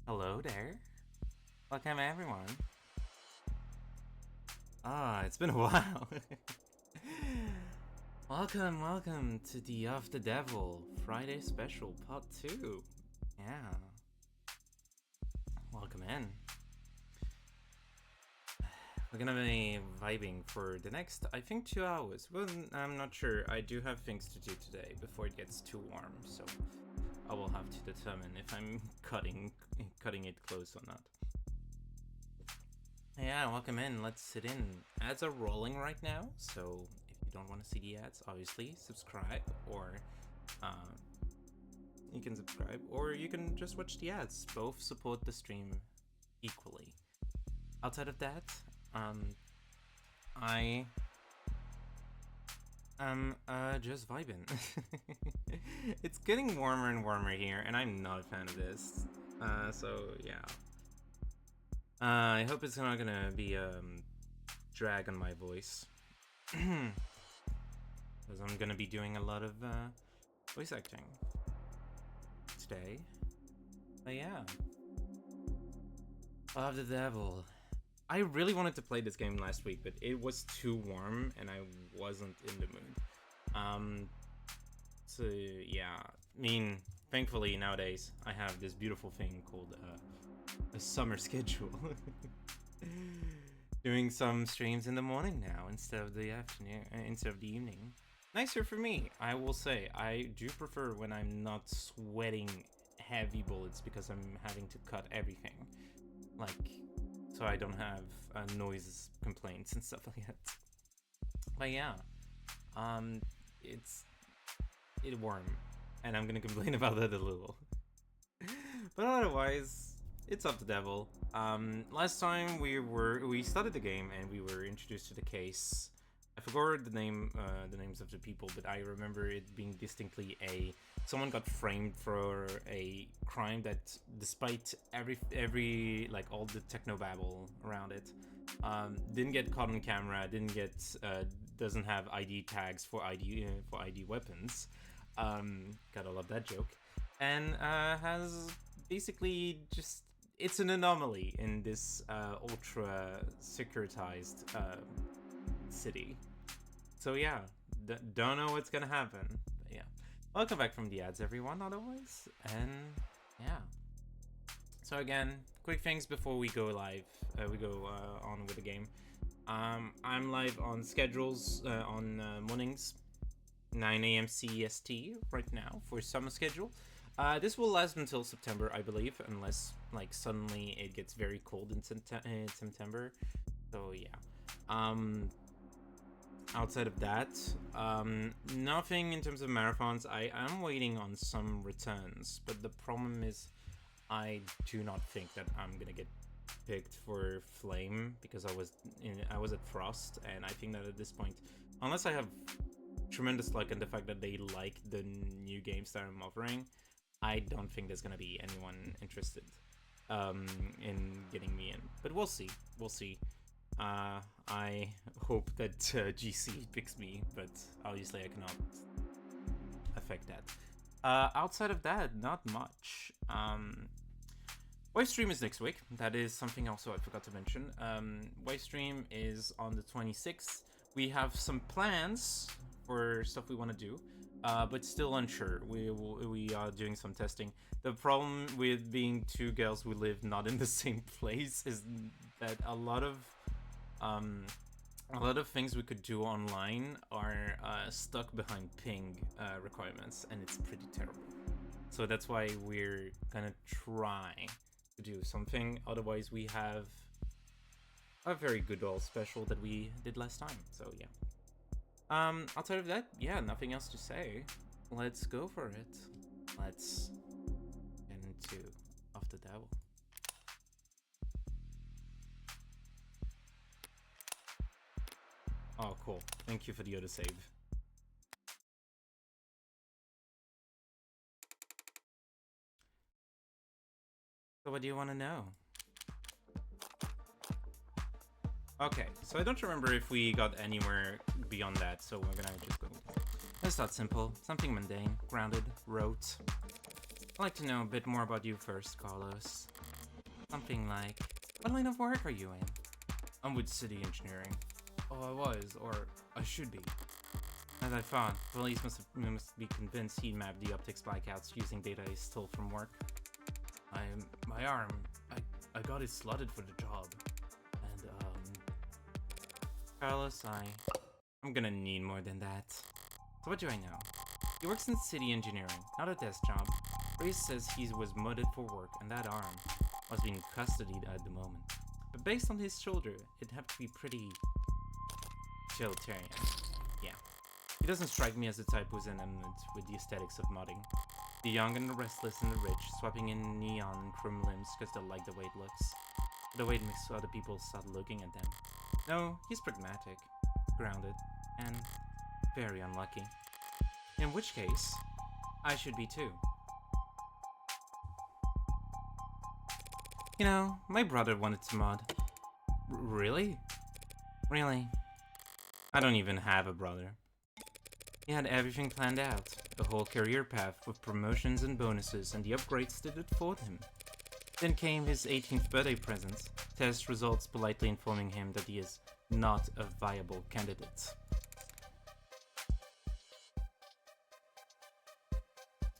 Hello there. Welcome everyone. It's been a while. welcome to the Of the Devil Friday Special Part 2. Yeah. Welcome in. We're gonna be vibing for the next, I think, 2 hours. Well, I'm not sure. I do have things to do today before it gets too warm, so I will have to determine if I'm cutting it close or not. Yeah, welcome in. Let's sit in. Ads are rolling right now, so if you don't want to see the ads, obviously subscribe, or you can subscribe, or you can just watch the ads. Both support the stream equally. Outside of that, I am just vibing. It's getting warmer and warmer here, and I'm not a fan of this. So yeah. I hope it's not gonna be drag on my voice, because I'm gonna be doing a lot of voice acting today. But yeah, Of the Devil. I really wanted to play this game last week, but it was too warm and I wasn't in the mood. So yeah, I mean, thankfully nowadays I have this beautiful thing called a summer schedule. Doing some streams in the morning now instead of the afternoon, instead of the evening. Nicer for me, I will say. I do prefer when I'm not sweating heavy bullets because I'm having to cut everything, like, so I don't have noise complaints and stuff like that. But yeah, it's warm, and I'm gonna complain about that a little. But otherwise, it's Of the Devil. Last time we started the game and we were introduced to the case. I forgot the names of the people, but I remember it being distinctly someone got framed for a crime that, despite every like all the technobabble around it, didn't get caught on camera, doesn't have ID tags for ID weapons. Gotta love that joke. And has basically just, it's an anomaly in this ultra securitized city. So yeah, don't know what's gonna happen. But yeah, welcome back from the ads, everyone. Otherwise, and yeah. So again, quick things before we go live. We go on with the game. I'm live on schedules on mornings, 9 a.m. CEST right now for summer schedule. This will last until September, I believe, unless like suddenly it gets very cold in September. So yeah. Outside of that, nothing in terms of marathons. I am waiting on some returns, but the problem is I do not think that I'm gonna get picked for Flame because I was at Frost, and I think that at this point, unless I have tremendous luck and the fact that they like the new games that I'm offering, I don't think there's gonna be anyone interested in getting me in. But we'll see. We'll see. I hope that GC picks me, but obviously I cannot affect that. Outside of that, not much. Wave stream is next week. That is something also I forgot to mention. Wave stream is on the 26th. We have some plans for stuff we want to do, but still unsure. We are doing some testing. The problem with being two girls who live not in the same place is that a lot of things we could do online are stuck behind ping requirements, and it's pretty terrible. So that's why we're gonna try to do something. Otherwise, we have a very good old special that we did last time. So yeah. Outside of that, yeah, nothing else to say. Let's go for it. Let's get into Of the Devil. Oh, cool. Thank you for the autosave. So what do you want to know? Okay, so I don't remember if we got anywhere beyond that, so we're gonna just go. Let's start simple. Something mundane, grounded, rote. I'd like to know a bit more about you first, Carlos. Something like, what line of work are you in? I'm with city engineering. Oh, I was, or I should be. As I thought, police must be convinced he mapped the optics blackouts using data he stole from work. My arm, I got it slotted for the job. And, Carlos, I'm gonna need more than that. So what do I know? He works in city engineering, not a desk job. Ray says he was mudded for work, and that arm must be in custody at the moment. But based on his shoulder, it'd have to be pretty utilitarian. Yeah. He doesn't strike me as the type who's enamored with the aesthetics of modding. The young and the restless and the rich, swapping in neon and chrome limbs because they like the way it looks. The way it makes other people start looking at them. No, he's pragmatic, grounded, and very unlucky. In which case, I should be too. You know, my brother wanted to mod. Really? Really? I don't even have a brother. He had everything planned out, a whole career path with promotions and bonuses and the upgrades that would afford him. Then came his 18th birthday present, test results politely informing him that he is not a viable candidate.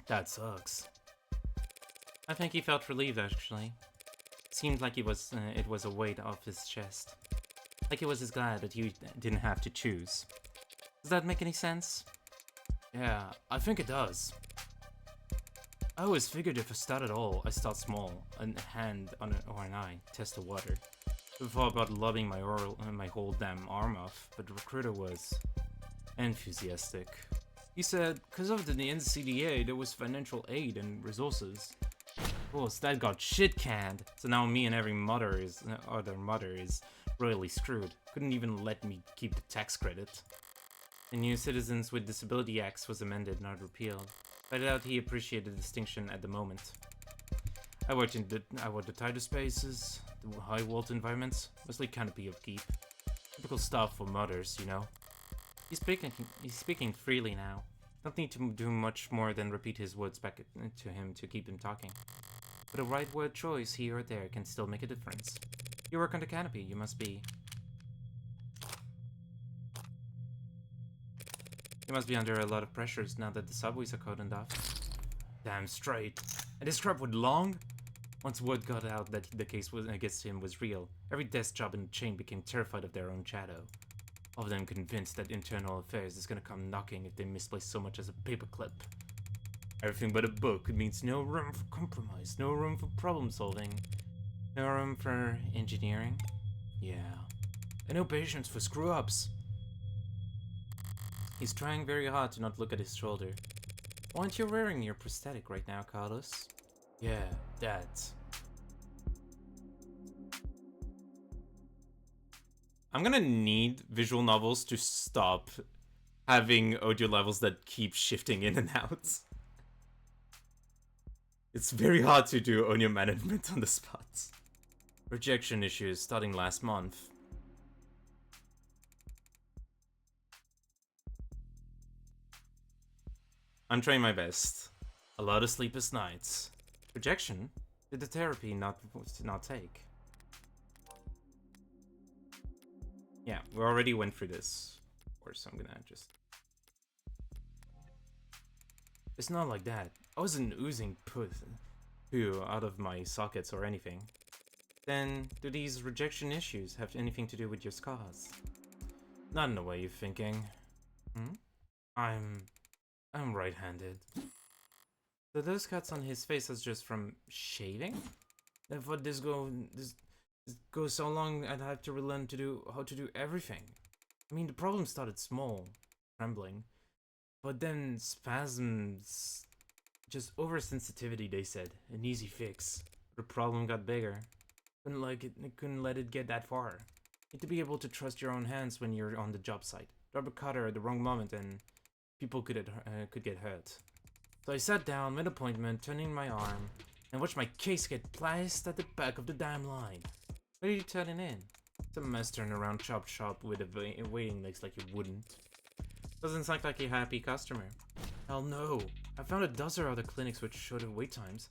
That sucks. I think he felt relieved, actually. Seemed like it was a weight off his chest. Like he was just glad that he didn't have to choose. Does that make any sense? Yeah, I think it does. I always figured if I start at all, I start small, a hand or an eye, test the water. I thought about lobbing my whole damn arm off, but the recruiter was enthusiastic. He said, because of the NCDA, there was financial aid and resources. Of course, that got shit canned, so now me and every other mother is royally screwed. Couldn't even let me keep the tax credit. The new Citizens with Disability Act was amended, not repealed. I doubt he appreciated the distinction at the moment. I worked the tighter spaces, the high walled environments, mostly canopy upkeep. Typical stuff for mothers, you know. He's speaking freely now. Don't need to do much more than repeat his words back to him to keep him talking. But a right word choice here or there can still make a difference. You work on the canopy, you must be under a lot of pressures now that the subways are cordoned off. Damn straight. And this crap would long? Once word got out that the case against him was real, every desk job in the chain became terrified of their own shadow. All of them convinced that internal affairs is gonna come knocking if they misplace so much as a paperclip. Everything but a book means no room for compromise, no room for problem solving, no room for engineering. Yeah. And no patience for screw-ups. He's trying very hard to not look at his shoulder. Why aren't you wearing your prosthetic right now, Carlos? Yeah, that. I'm gonna need visual novels to stop having audio levels that keep shifting in and out. It's very hard to do audio management on the spot. Rejection issues starting last month. I'm trying my best. A lot of sleepless nights. Rejection? Did the therapy not take? Yeah, we already went through this. Of course, I'm gonna just... It's not like that. I wasn't oozing poo out of my sockets or anything. Then, do these rejection issues have anything to do with your scars? Not in the way you're thinking. I'm right-handed. So those cuts on his face is just from shaving? I thought this goes so long I'd have to relearn how to do everything. I mean, the problem started small, trembling, but then spasms, just oversensitivity, they said, an easy fix. The problem got bigger. Couldn't let it get that far. You need to be able to trust your own hands when you're on the job site. Drop a cutter at the wrong moment and people could get hurt. So I sat down, made an appointment, turned in my arm, and watched my case get placed at the back of the damn line. What are you turning in? Some mess turning around chop shop with a waiting list like you wouldn't. Doesn't sound like a happy customer. Hell no. I found a dozen other clinics which showed wait times.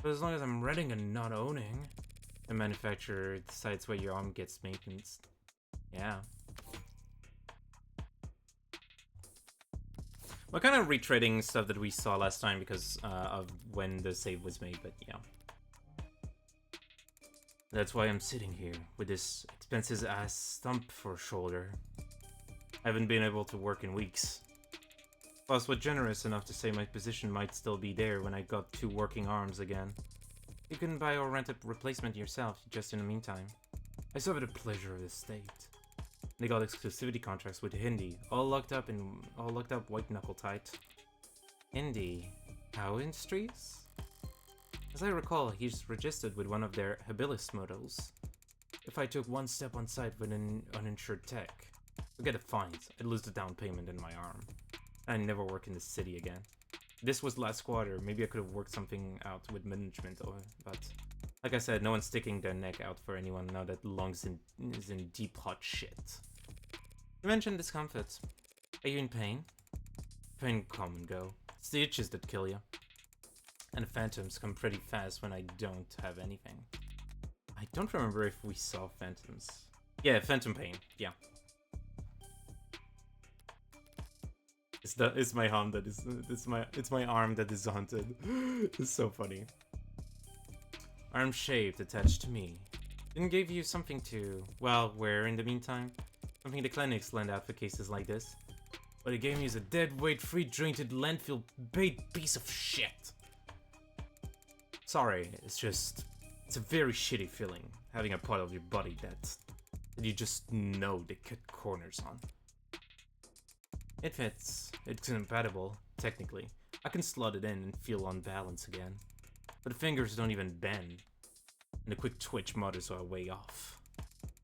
But as long as I'm renting and not owning, The manufacturer decides where your arm gets maintenance. Yeah. We're kind of retreading stuff that we saw last time because of when the save was made, but yeah. That's why I'm sitting here with this expensive ass stump for a shoulder. I haven't been able to work in weeks. Boss was generous enough to say my position might still be there when I got 2 working arms again. You can buy or rent a replacement yourself, just in the meantime. I still have the pleasure of the state. They got exclusivity contracts with Hindi, all locked up white knuckle tight. Hindi? How Industries? As I recall, he's registered with one of their Habilis models. If I took one step on site with an uninsured tech, forget the fines, I'd lose the down payment in my arm. I'd never work in the city again. This was last quarter, maybe I could have worked something out with management, but like I said, no one's sticking their neck out for anyone now that Lungs is in deep hot shit. You mentioned discomfort. Are you in pain? Pain come and go. It's the itches that kill you. And the phantoms come pretty fast when I don't have anything. I don't remember if we saw phantoms. Yeah, phantom pain. Yeah. It's my arm that is it's my arm that is haunted. It's so funny. Arm shaped, attached to me. Didn't give you something to, well, wear in the meantime? Something the clinics lend out for cases like this. What it gave me is a dead weight, free jointed landfill bait piece of shit. Sorry, it's a very shitty feeling having a part of your body that you just know they cut corners on. It fits. It's compatible, technically. I can slot it in and feel on balance again. But the fingers don't even bend. And the quick twitch mutters are way off.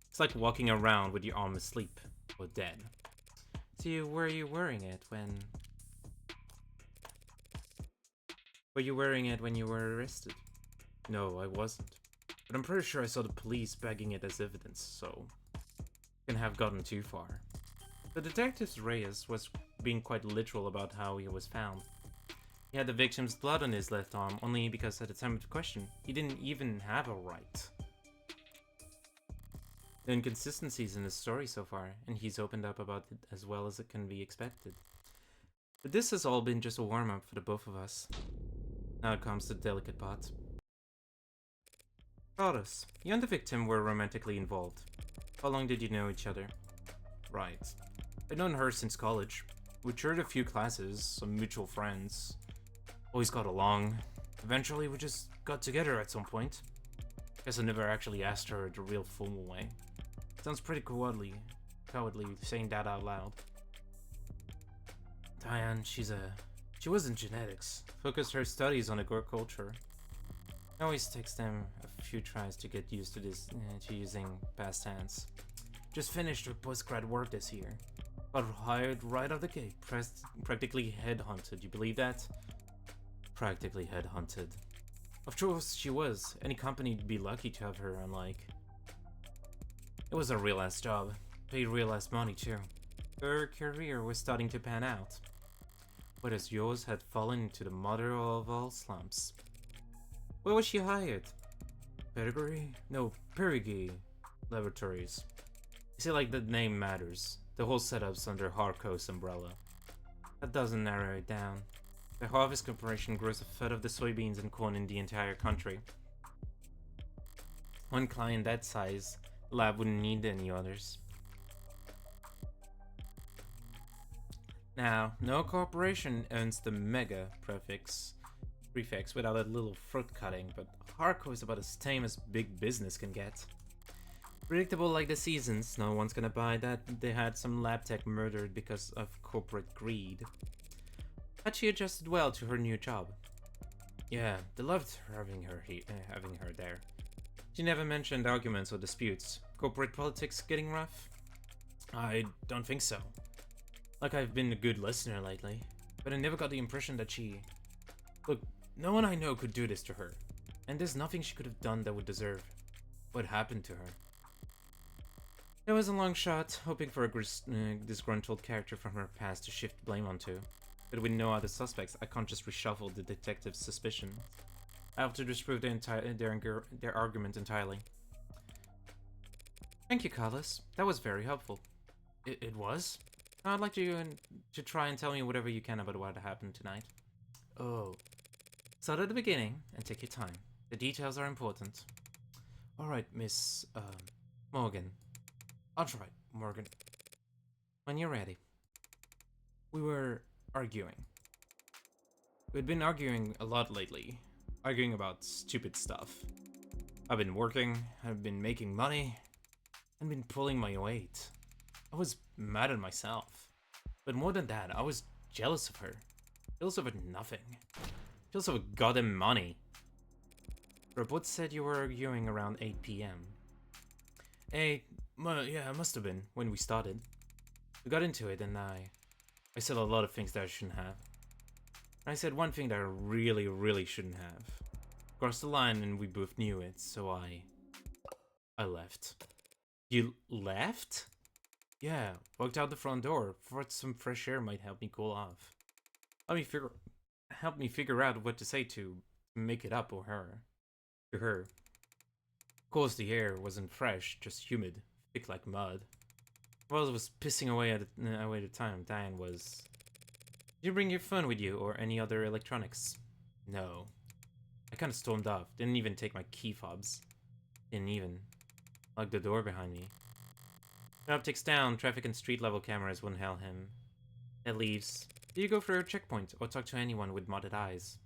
It's like walking around with your arm asleep or dead. So were you wearing it when... Were you wearing it when you were arrested? No, I wasn't. But I'm pretty sure I saw the police bagging it as evidence, so... Can have gotten too far. The detective Reyes was being quite literal about how he was found. He had the victim's blood on his left arm only because at the time of the question, he didn't even have a right. The inconsistencies in his story so far, and he's opened up about it as well as it can be expected. But this has all been just a warm-up for the both of us. Now comes the delicate part. Taurus, you and the victim were romantically involved. How long did you know each other? Right. I've known her since college. We shared a few classes, some mutual friends. Always got along. Eventually, we just got together at some point. Guess I never actually asked her the real formal way. Sounds pretty cowardly saying that out loud. Diane, she was in genetics. Focused her studies on agriculture. It always takes them a few tries to get used to this, to using past tense. Just finished her postgrad work this year. Got hired right out the gate. Practically headhunted. You believe that? Practically headhunted. Of course she was. Any company'd be lucky to have her, unlike. It was a real ass job. Paid real ass money too. Her career was starting to pan out. Whereas yours had fallen into the mother of all slumps. Where was she hired? Pedigree? No, Perigee Laboratories. You see, like, the name matters. The whole setup's under Harco's umbrella. That doesn't narrow it down. The Harvest Corporation grows a third of the soybeans and corn in the entire country. One client that size, the lab wouldn't need any others. Now, no corporation owns the mega prefix without a little fruit cutting, but Harco is about as tame as big business can get. Predictable like the seasons, no one's gonna buy that they had some lab tech murdered because of corporate greed. But she adjusted well to her new job. Yeah, they loved having her there. She never mentioned arguments or disputes. Corporate politics getting rough? I don't think so. Like I've been a good listener lately, but I never got the impression that she... Look, no one I know could do this to her, and there's nothing she could have done that would deserve what happened to her. It was a long shot, hoping for a disgruntled character from her past to shift blame onto. But with no other suspects, I can't just reshuffle the detective's suspicions. I have to disprove their argument entirely. Thank you, Carlos. That was very helpful. It was? I'd like you to try and tell me whatever you can about what happened tonight. Oh. Start at the beginning and take your time. The details are important. Alright, Miss, Morgan. I'll try, Morgan. When you're ready. We were arguing. We'd been arguing a lot lately. Arguing about stupid stuff. I've been working, I've been making money, and been pulling my weight. I was mad at myself. But more than that, I was jealous of her. Jealous of her nothing. Jealous of her goddamn money. Report said you were arguing around 8 p.m. Well, yeah, it must have been, when we started. We got into it and I said a lot of things that I shouldn't have. And I said one thing that I really, really shouldn't have. Crossed the line and we both knew it, so I left. You left? Yeah, walked out the front door. Thought some fresh air might help me cool off. Help me figure out what to say to make it up to her. Of course, the air wasn't fresh, just humid, thick like mud. While I was pissing away at the time, Diane was... Did you bring your phone with you or any other electronics? No. I kinda stormed off. Didn't even take my key fobs. Didn't even. Locked the door behind me. The optics down, traffic and street level cameras wouldn't help him. That leaves. Did you go for a checkpoint or talk to anyone with modded eyes?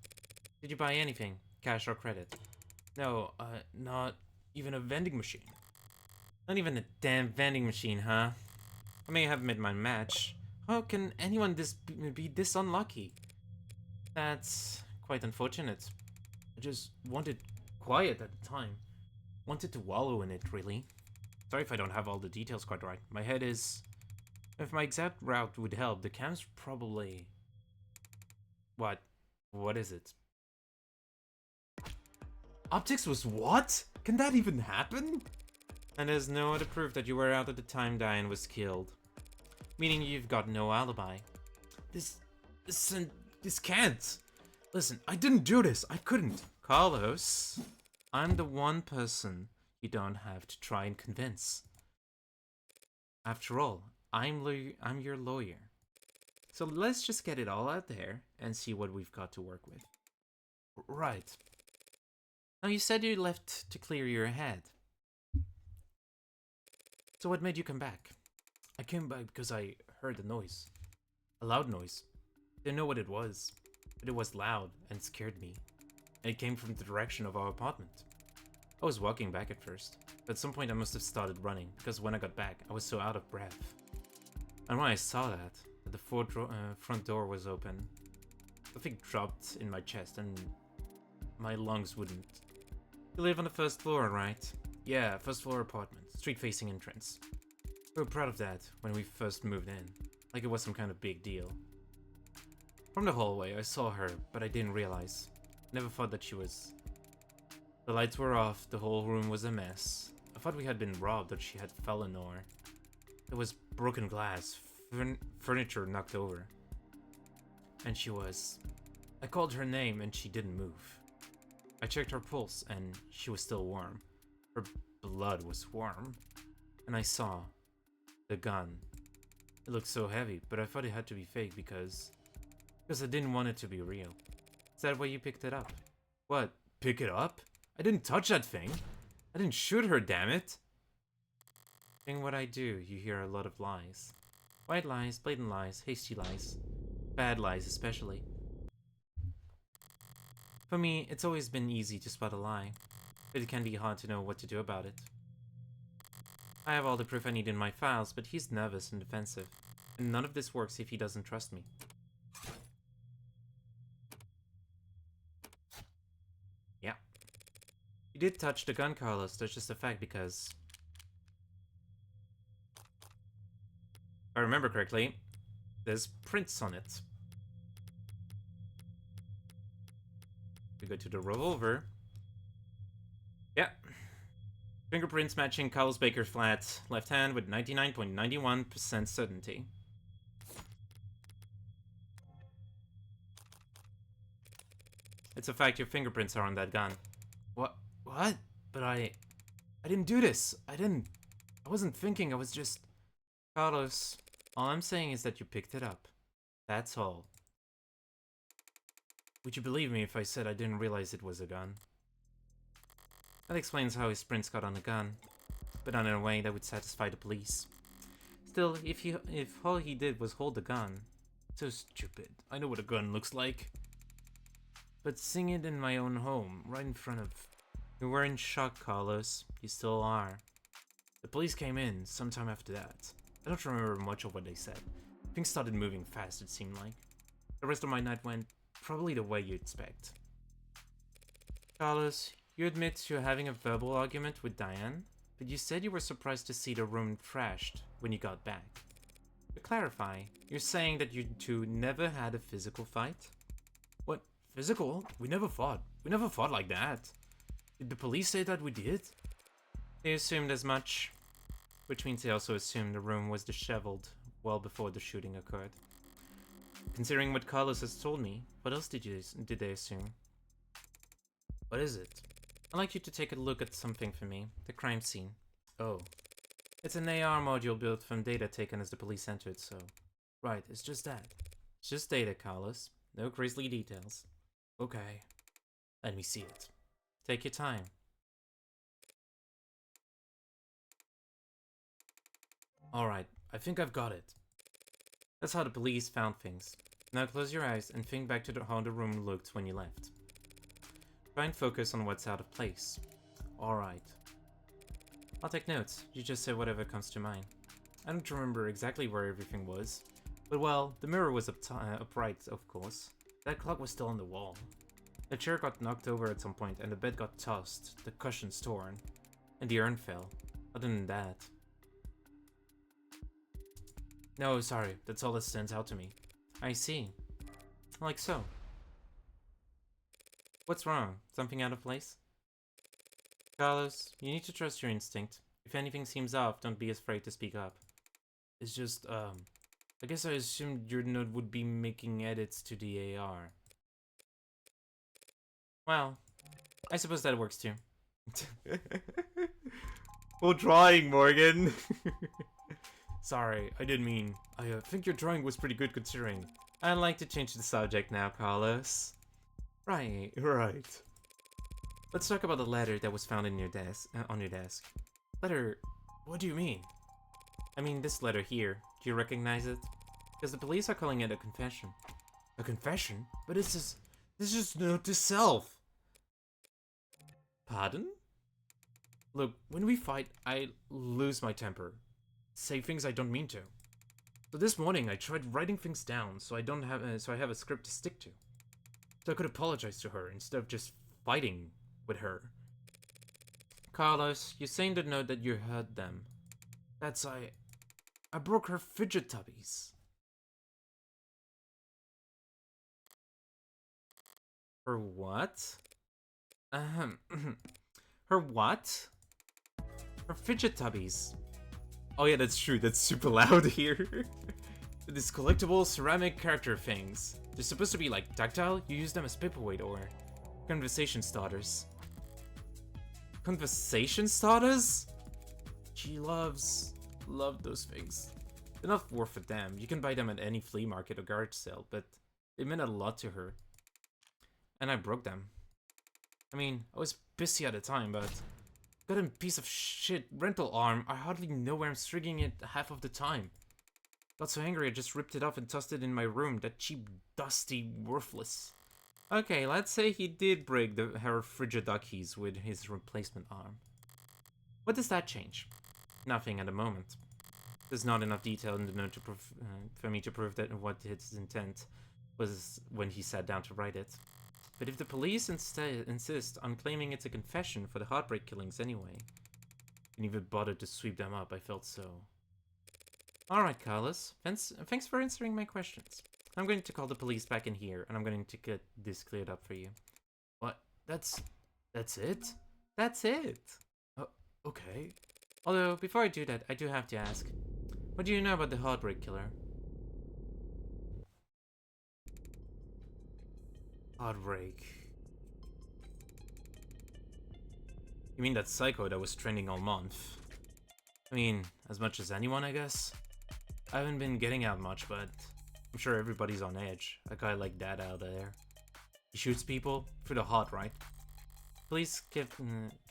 Did you buy anything? Cash or credit? No, not even a vending machine. Not even a damn vending machine, huh? I may have made my match. How can anyone be this unlucky? That's quite unfortunate. I just wanted quiet at the time. Wanted to wallow in it, really. Sorry if I don't have all the details quite right. My head is... If my exact route would help, the cam's probably... What? What is it? Optics was what? Can that even happen? And there's no other proof that you were out at the time Diane was killed. Meaning you've got no alibi. This can't. Listen, I didn't do this. I couldn't. Carlos, I'm the one person you don't have to try and convince. After all, I'm your lawyer. So let's just get it all out there and see what we've got to work with. Right. Now you said you left to clear your head. So what made you come back? I came back because I heard a noise. A loud noise. Didn't know what it was, but it was loud and scared me. And it came from the direction of our apartment. I was walking back at first, but at some point I must have started running, because when I got back, I was so out of breath. And when I saw that the front door was open, something dropped in my chest and my lungs wouldn't. You live on the first floor, right? Yeah, first floor apartment, street-facing entrance. We were proud of that when we first moved in, like it was some kind of big deal. From the hallway, I saw her, but I didn't realize. Never thought that she was... The lights were off, the whole room was a mess. I thought we had been robbed, or she had fallen, or... There was broken glass, furniture knocked over. And she was... I called her name and she didn't move. I checked her pulse and she was still warm. Her blood was warm. And I saw... the gun. It looked so heavy, but I thought it had to be fake because I didn't want it to be real. Is that why you picked it up? What? Pick it up? I didn't touch that thing. I didn't shoot her, damn it. Being what I do, you hear a lot of lies. White lies, blatant lies, hasty lies. Bad lies, especially. For me, it's always been easy to spot a lie, but it can be hard to know what to do about it. I have all the proof I need in my files, but he's nervous and defensive, and none of this works if he doesn't trust me. Yeah. You did touch the gun, Carlos. That's just a fact because... If I remember correctly, there's prints on it. We go to the revolver. Yeah. Fingerprints matching Carlos Baker flat, left hand with 99.91% certainty. It's a fact your fingerprints are on that gun. What? What? But I didn't do this. I wasn't thinking, I was just... Carlos, all I'm saying is that you picked it up. That's all. Would you believe me if I said I didn't realize it was a gun? That explains how his prints got on the gun, but not in a way that would satisfy the police. Still, if all he did was hold the gun... So stupid. I know what a gun looks like. But seeing it in my own home, right in front of... You were in shock, Carlos. You still are. The police came in sometime after that. I don't remember much of what they said. Things started moving fast, it seemed like. The rest of my night went probably the way you'd expect. Carlos, you admit to having a verbal argument with Diane, but you said you were surprised to see the room trashed when you got back. To clarify, you're saying that you two never had a physical fight? What? Physical? We never fought. We never fought like that. Did the police say that we did? They assumed as much, which means they also assumed the room was disheveled well before the shooting occurred. Considering what Carlos has told me, what else did they assume? What is it? I'd like you to take a look at something for me. The crime scene. Oh. It's an AR module built from data taken as the police entered, so... Right, it's just that. It's just data, Carlos. No grisly details. Okay. Let me see it. Take your time. Alright, I think I've got it. That's how the police found things. Now close your eyes and think back to how the room looked when you left. Try and focus on what's out of place. Alright. I'll take notes. You just say whatever comes to mind. I don't remember exactly where everything was. But well, the mirror was upright, of course. That clock was still on the wall. The chair got knocked over at some point and the bed got tossed, the cushions torn, and the urn fell. Other than that... No, sorry, that's all that stands out to me. I see. Like so. What's wrong? Something out of place? Carlos, you need to trust your instinct. If anything seems off, don't be afraid to speak up. It's just, I guess I assumed your node would be making edits to the AR. Well, I suppose that works too. Well, drawing, Morgan. Sorry, I didn't mean. I think your drawing was pretty good considering. I'd like to change the subject now, Carlos. Right. Let's talk about the letter that was found in your desk, on your desk. Letter? What do you mean? I mean this letter here. Do you recognize it? Because the police are calling it a confession. A confession? But this is note to self. Pardon? Look, when we fight, I lose my temper. Say things I don't mean to. So this morning I tried writing things down so I have a script to stick to. So I could apologize to her instead of just fighting with her. Carlos, you say in the note that you hurt them. That's I broke her fidget tubbies. Her what? Her what? Her fidget tubbies. Oh yeah, that's true. That's super loud here. These collectible ceramic character things. They're supposed to be like tactile. You use them as paperweight or conversation starters. Conversation starters? She loved those things. They're not worth a damn. You can buy them at any flea market or garage sale, but they meant a lot to her. And I broke them. I mean, I was pissy at the time, but got a piece of shit rental arm. I hardly know where I'm stringing it half of the time. Got so angry I just ripped it off and tossed it in my room. That cheap, dusty, worthless. Okay, let's say he did break her Frigiduckies with his replacement arm. What does that change? Nothing at the moment. There's not enough detail in the note to for me to prove that what his intent was when he sat down to write it. But if the police insist on claiming it's a confession for the Heartbreak killings anyway, and even bothered to sweep them up, I felt so. Alright, Carlos. Thanks for answering my questions. I'm going to call the police back in here, and I'm going to get this cleared up for you. What? That's it? That's it? Okay. Although, before I do that, I do have to ask. What do you know about the Heartbreak Killer? Heartbreak. You mean that psycho that was trending all month? I mean, as much as anyone, I guess. I haven't been getting out much, but I'm sure everybody's on edge. A guy like that out there. He shoots people through the heart, right? Police kept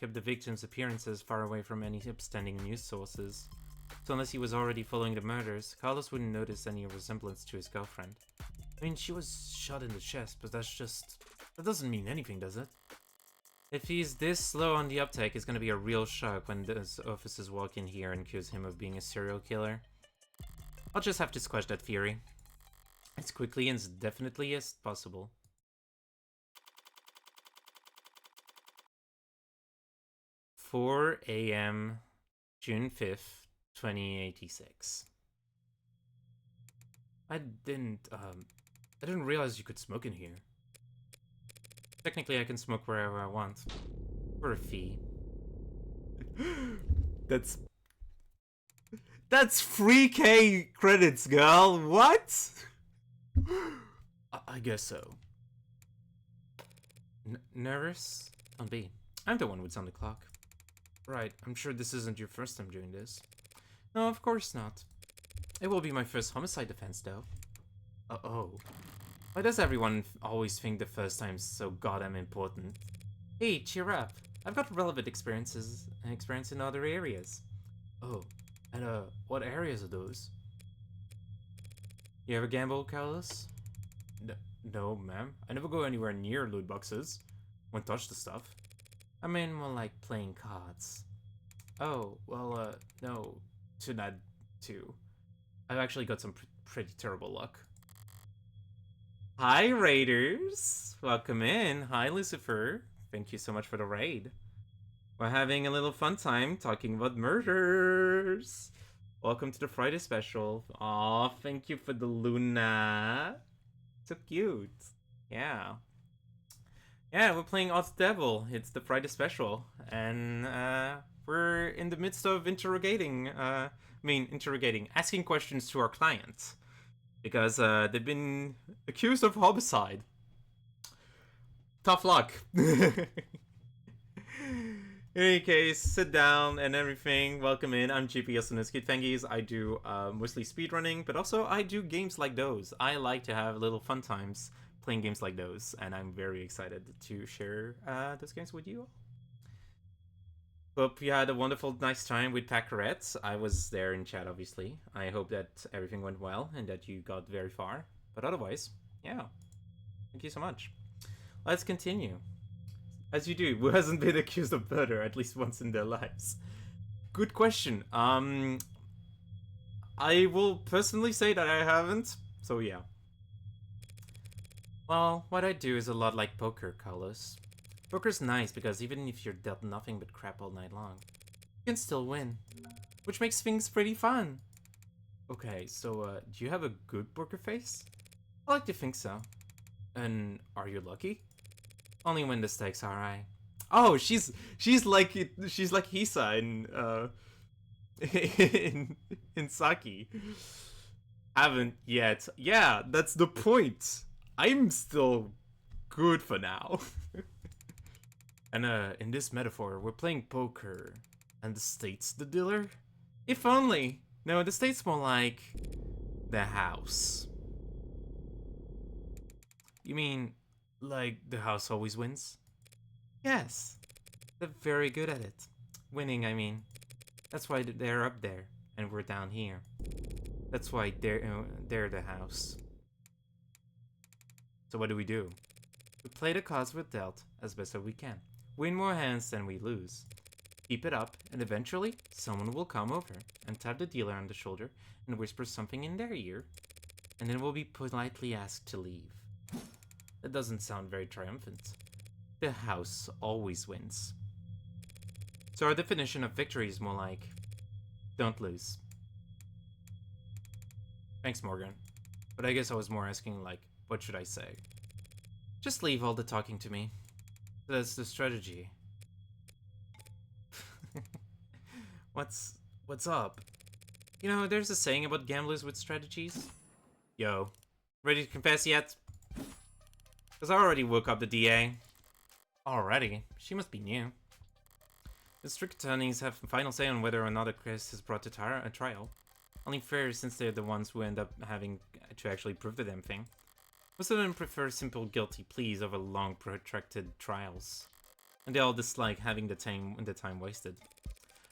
the victim's appearances far away from any upstanding news sources. So unless he was already following the murders, Carlos wouldn't notice any resemblance to his girlfriend. I mean, she was shot in the chest, but that doesn't mean anything, does it? If he's this slow on the uptake, it's gonna be a real shock when those officers walk in here and accuse him of being a serial killer. I'll just have to squash that theory as quickly and as definitely as possible. 4 a.m. June 5th, 2086. I didn't realize you could smoke in here. Technically, I can smoke wherever I want. For a fee. That's 3K credits, girl. What? I guess so. Nervous? Don't be. I'm the one who's on the clock. Right, I'm sure this isn't your first time doing this. No, of course not. It will be my first homicide defense, though. Uh-oh. Why does everyone always think the first time's so goddamn important? Hey, cheer up. I've got relevant experience in other areas. Oh, and what areas are those? You ever gamble, Carlos? No, ma'am. I never go anywhere near loot boxes. Won't touch the stuff. I mean, more like playing cards. Oh, well, no, to that too. I've actually got some pretty terrible luck. Hi, Raiders! Welcome in. Hi, Lucifer. Thank you so much for the raid. We're having a little fun time talking about murders. Welcome to the Friday special. Aw, thank you for the Luna. So cute. Yeah. Yeah, we're playing Oz Devil. It's the Friday special. And we're in the midst of asking questions to our clients. Because they've been accused of homicide. Tough luck. In any case, sit down and everything. Welcome in. I'm GP Yosunusuke Tengiz. I do mostly speedrunning, but also I do games like those. I like to have little fun times playing games like those, and I'm very excited to share those games with you. Hope you had a wonderful, nice time with Pacarette. I was there in chat, obviously. I hope that everything went well and that you got very far. But otherwise, yeah. Thank you so much. Let's continue. As you do, who hasn't been accused of murder at least once in their lives? Good question. I will personally say that I haven't, so yeah. Well, what I do is a lot like poker, Carlos. Poker's nice because even if you're dealt nothing but crap all night long, you can still win, which makes things pretty fun. Okay, so do you have a good poker face? I like to think so. And are you lucky? Only when the stakes are high. Oh, she's like Hisa in Saki. Haven't yet. Yeah, that's the point. I'm still good for now. And in this metaphor, we're playing poker, and the state's the dealer? If only. No, the state's more like the house. You mean like the house always wins? Yes. They're very good at it. Winning, I mean. That's why they're up there, and we're down here. That's why they're the house. So what do? We play the cards we're dealt as best as we can. Win more hands than we lose. Keep it up, and eventually, someone will come over and tap the dealer on the shoulder and whisper something in their ear, and then we'll be politely asked to leave. That doesn't sound very triumphant. The house always wins. So our definition of victory is more like, don't lose. Thanks, Morgan. But I guess I was more asking, like, what should I say? Just leave all the talking to me. That's the strategy. What's up? You know, there's a saying about gamblers with strategies. Yo, ready to confess yet? Because I already woke up the DA. Already? She must be new. The strict attorneys have final say on whether or not a case is brought to a trial. Only fair since they're the ones who end up having to actually prove the damn thing. Most of them prefer simple guilty pleas over long protracted trials. And they all dislike having the time wasted.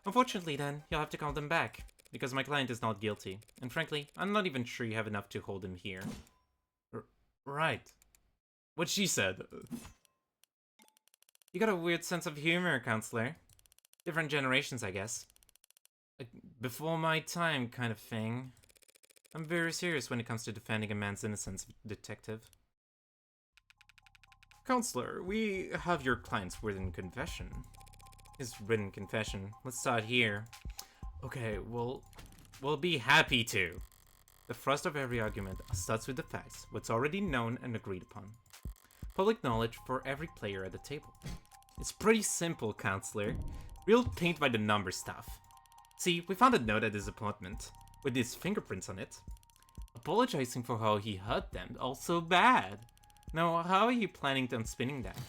Unfortunately then, you'll have to call them back, because my client is not guilty. And frankly, I'm not even sure you have enough to hold him here. Right. What she said. You got a weird sense of humor, counselor. Different generations, I guess. Like, before my time kind of thing. I'm very serious when it comes to defending a man's innocence, detective. Counselor, we have your client's written confession. His written confession. Let's start here. Okay, we'll be happy to. The thrust of every argument starts with the facts, what's already known and agreed upon. Public knowledge for every player at the table. It's pretty simple, counselor. Real paint by the number stuff. See, we found a note at his apartment, with his fingerprints on it. Apologizing for how he hurt them, also bad. Now, how are you planning on spinning that?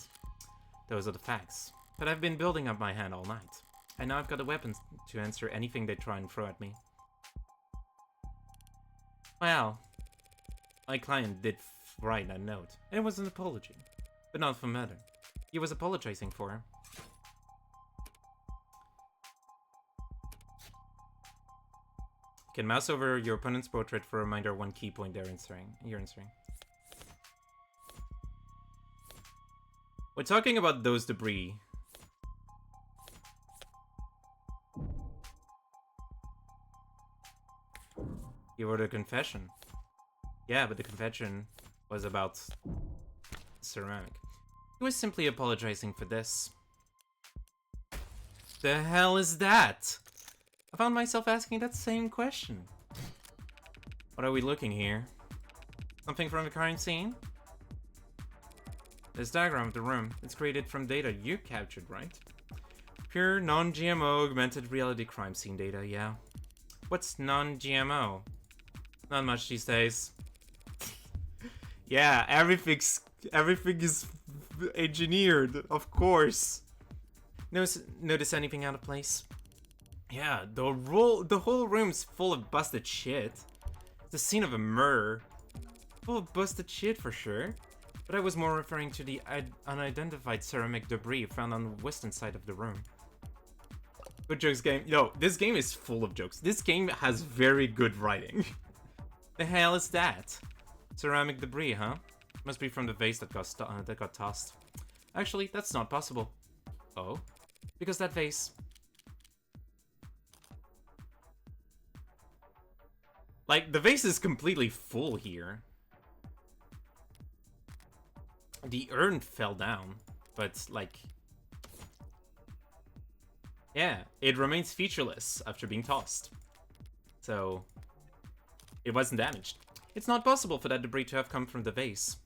Those are the facts. But I've been building up my hand all night. And now I've got the weapons to answer anything they try and throw at me. Well, my client did write a note, and it was an apology. But not for murder. He was apologizing for her. You can mouse over your opponent's portrait for a reminder of one key point you're answering. We're talking about those debris. He wrote a confession. Yeah, but the confession was about ceramic. He was simply apologizing for this. The hell is that? I found myself asking that same question. What are we looking here? Something from the crime scene? This diagram of the room is created from data you captured, right? Pure non-GMO augmented reality crime scene data, yeah. What's non-GMO? Not much these days. Yeah, everything is engineered, of course. Notice anything out of place? Yeah, the whole room's full of busted shit. It's the scene of a murder. Full of busted shit for sure. But I was more referring to the unidentified ceramic debris found on the western side of the room. Good jokes game. Yo, this game is full of jokes. This game has very good writing. The hell is that? Ceramic debris, huh? Must be from the vase that got tossed. Actually, that's not possible. Oh? Because that vase... Like, the vase is completely full here. The urn fell down, but, like... Yeah, it remains featureless after being tossed. So... it wasn't damaged. It's not possible for that debris to have come from the vase.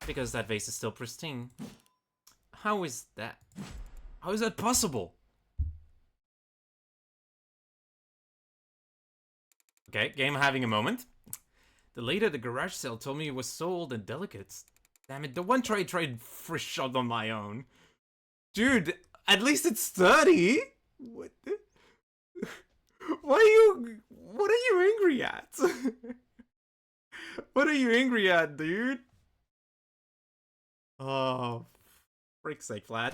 Because that vase is still pristine. How is that? How is that possible? Okay, game having a moment. The lady at the garage sale told me it was so old and delicate. Damn it, the one try I tried fresh shot on my own. Dude, at least it's sturdy! What the... What are you angry at? What are you angry at, dude? Oh, frick's sake, Flat.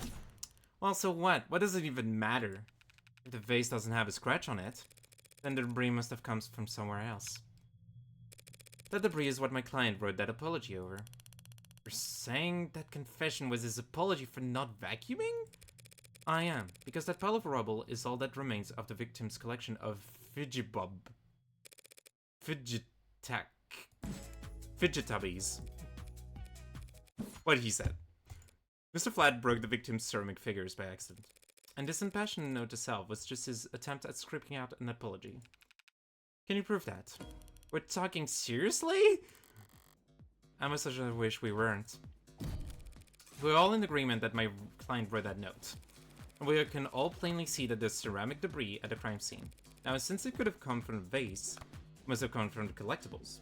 Well, so what? What does it even matter? If the vase doesn't have a scratch on it, then the debris must have come from somewhere else. That debris is what my client wrote that apology over. You're saying that confession was his apology for not vacuuming? I am, because that pile of rubble is all that remains of the victim's collection of fidgetabbies. What he said. Mr. Flat broke the victim's ceramic figures by accident, and this impassioned note to self was just his attempt at scripting out an apology. Can you prove that? We're talking seriously? I must have wish we weren't. We're all in agreement that my client wrote that note. We can all plainly see that there's ceramic debris at the crime scene. Now, since it could have come from the vase, it must have come from the collectibles.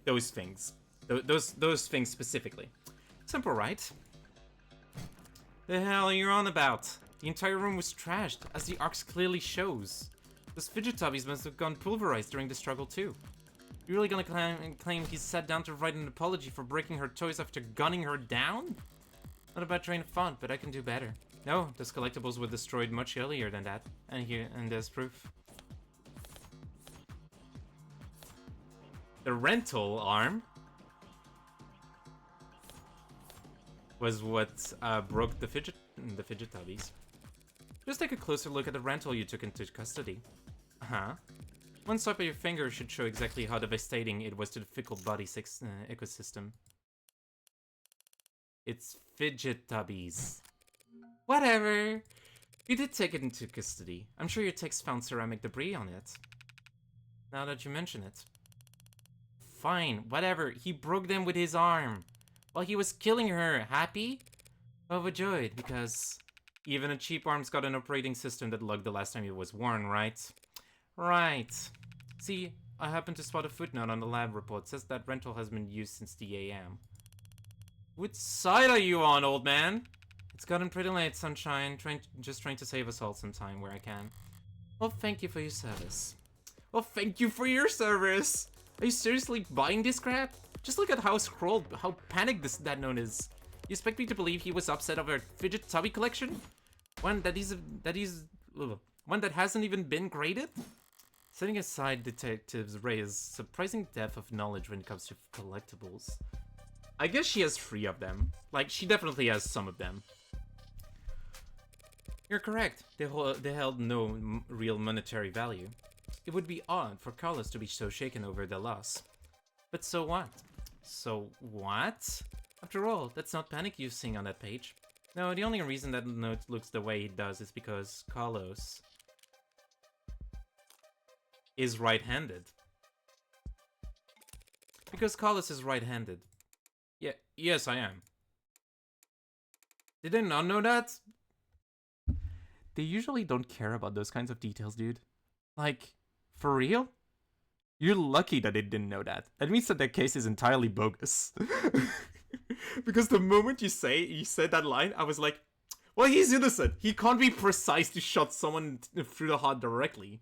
Those things. Those things specifically. Simple, right? The hell are you on about? The entire room was trashed, as the arcs clearly shows. Those fidget tubbies must have gone pulverized during the struggle too. You really gonna claim he sat down to write an apology for breaking her toys after gunning her down? Not a bad train of thought, but I can do better. No, those collectibles were destroyed much earlier than that, and there's proof. The rental arm was what broke the fidget tubbies. Just take a closer look at the rental you took into custody. Uh-huh. One swipe of your finger should show exactly how devastating it was to the fickle body ecosystem. It's fidget tubbies. Whatever. You did take it into custody. I'm sure your techs found ceramic debris on it. Now that you mention it. Fine, whatever. He broke them with his arm. While he was killing her. Happy? Overjoyed, because even a cheap arm's got an operating system that logged the last time it was worn, right? Right. See, I happened to spot a footnote on the lab report. It says that rental has been used since the AM. Which side are you on, old man? It's gotten pretty late, sunshine. Just trying to save us all some time where I can. Well, thank you for your service. Well, thank you for your service! Are you seriously buying this crap? Just look at how how panicked that note is. You expect me to believe he was upset over a fidget tubby collection? One that hasn't even been graded? Setting aside Detective Rey's surprising depth of knowledge when it comes to collectibles. I guess she has 3 of them. Like, she definitely has some of them. You're correct. They held no real monetary value. It would be odd for Carlos to be so shaken over their loss. But so what? So what? After all, that's not panic you sing on that page. No, the only reason that note looks the way it does is because Carlos is right-handed. Because Carlos is right-handed. Yeah, yes, I am. Did they not know that? They usually don't care about those kinds of details, dude. Like, for real? You're lucky that they didn't know that. That means that their case is entirely bogus. Because the moment you said that line, I was like, well, he's innocent. He can't be precise to shot someone through the heart directly.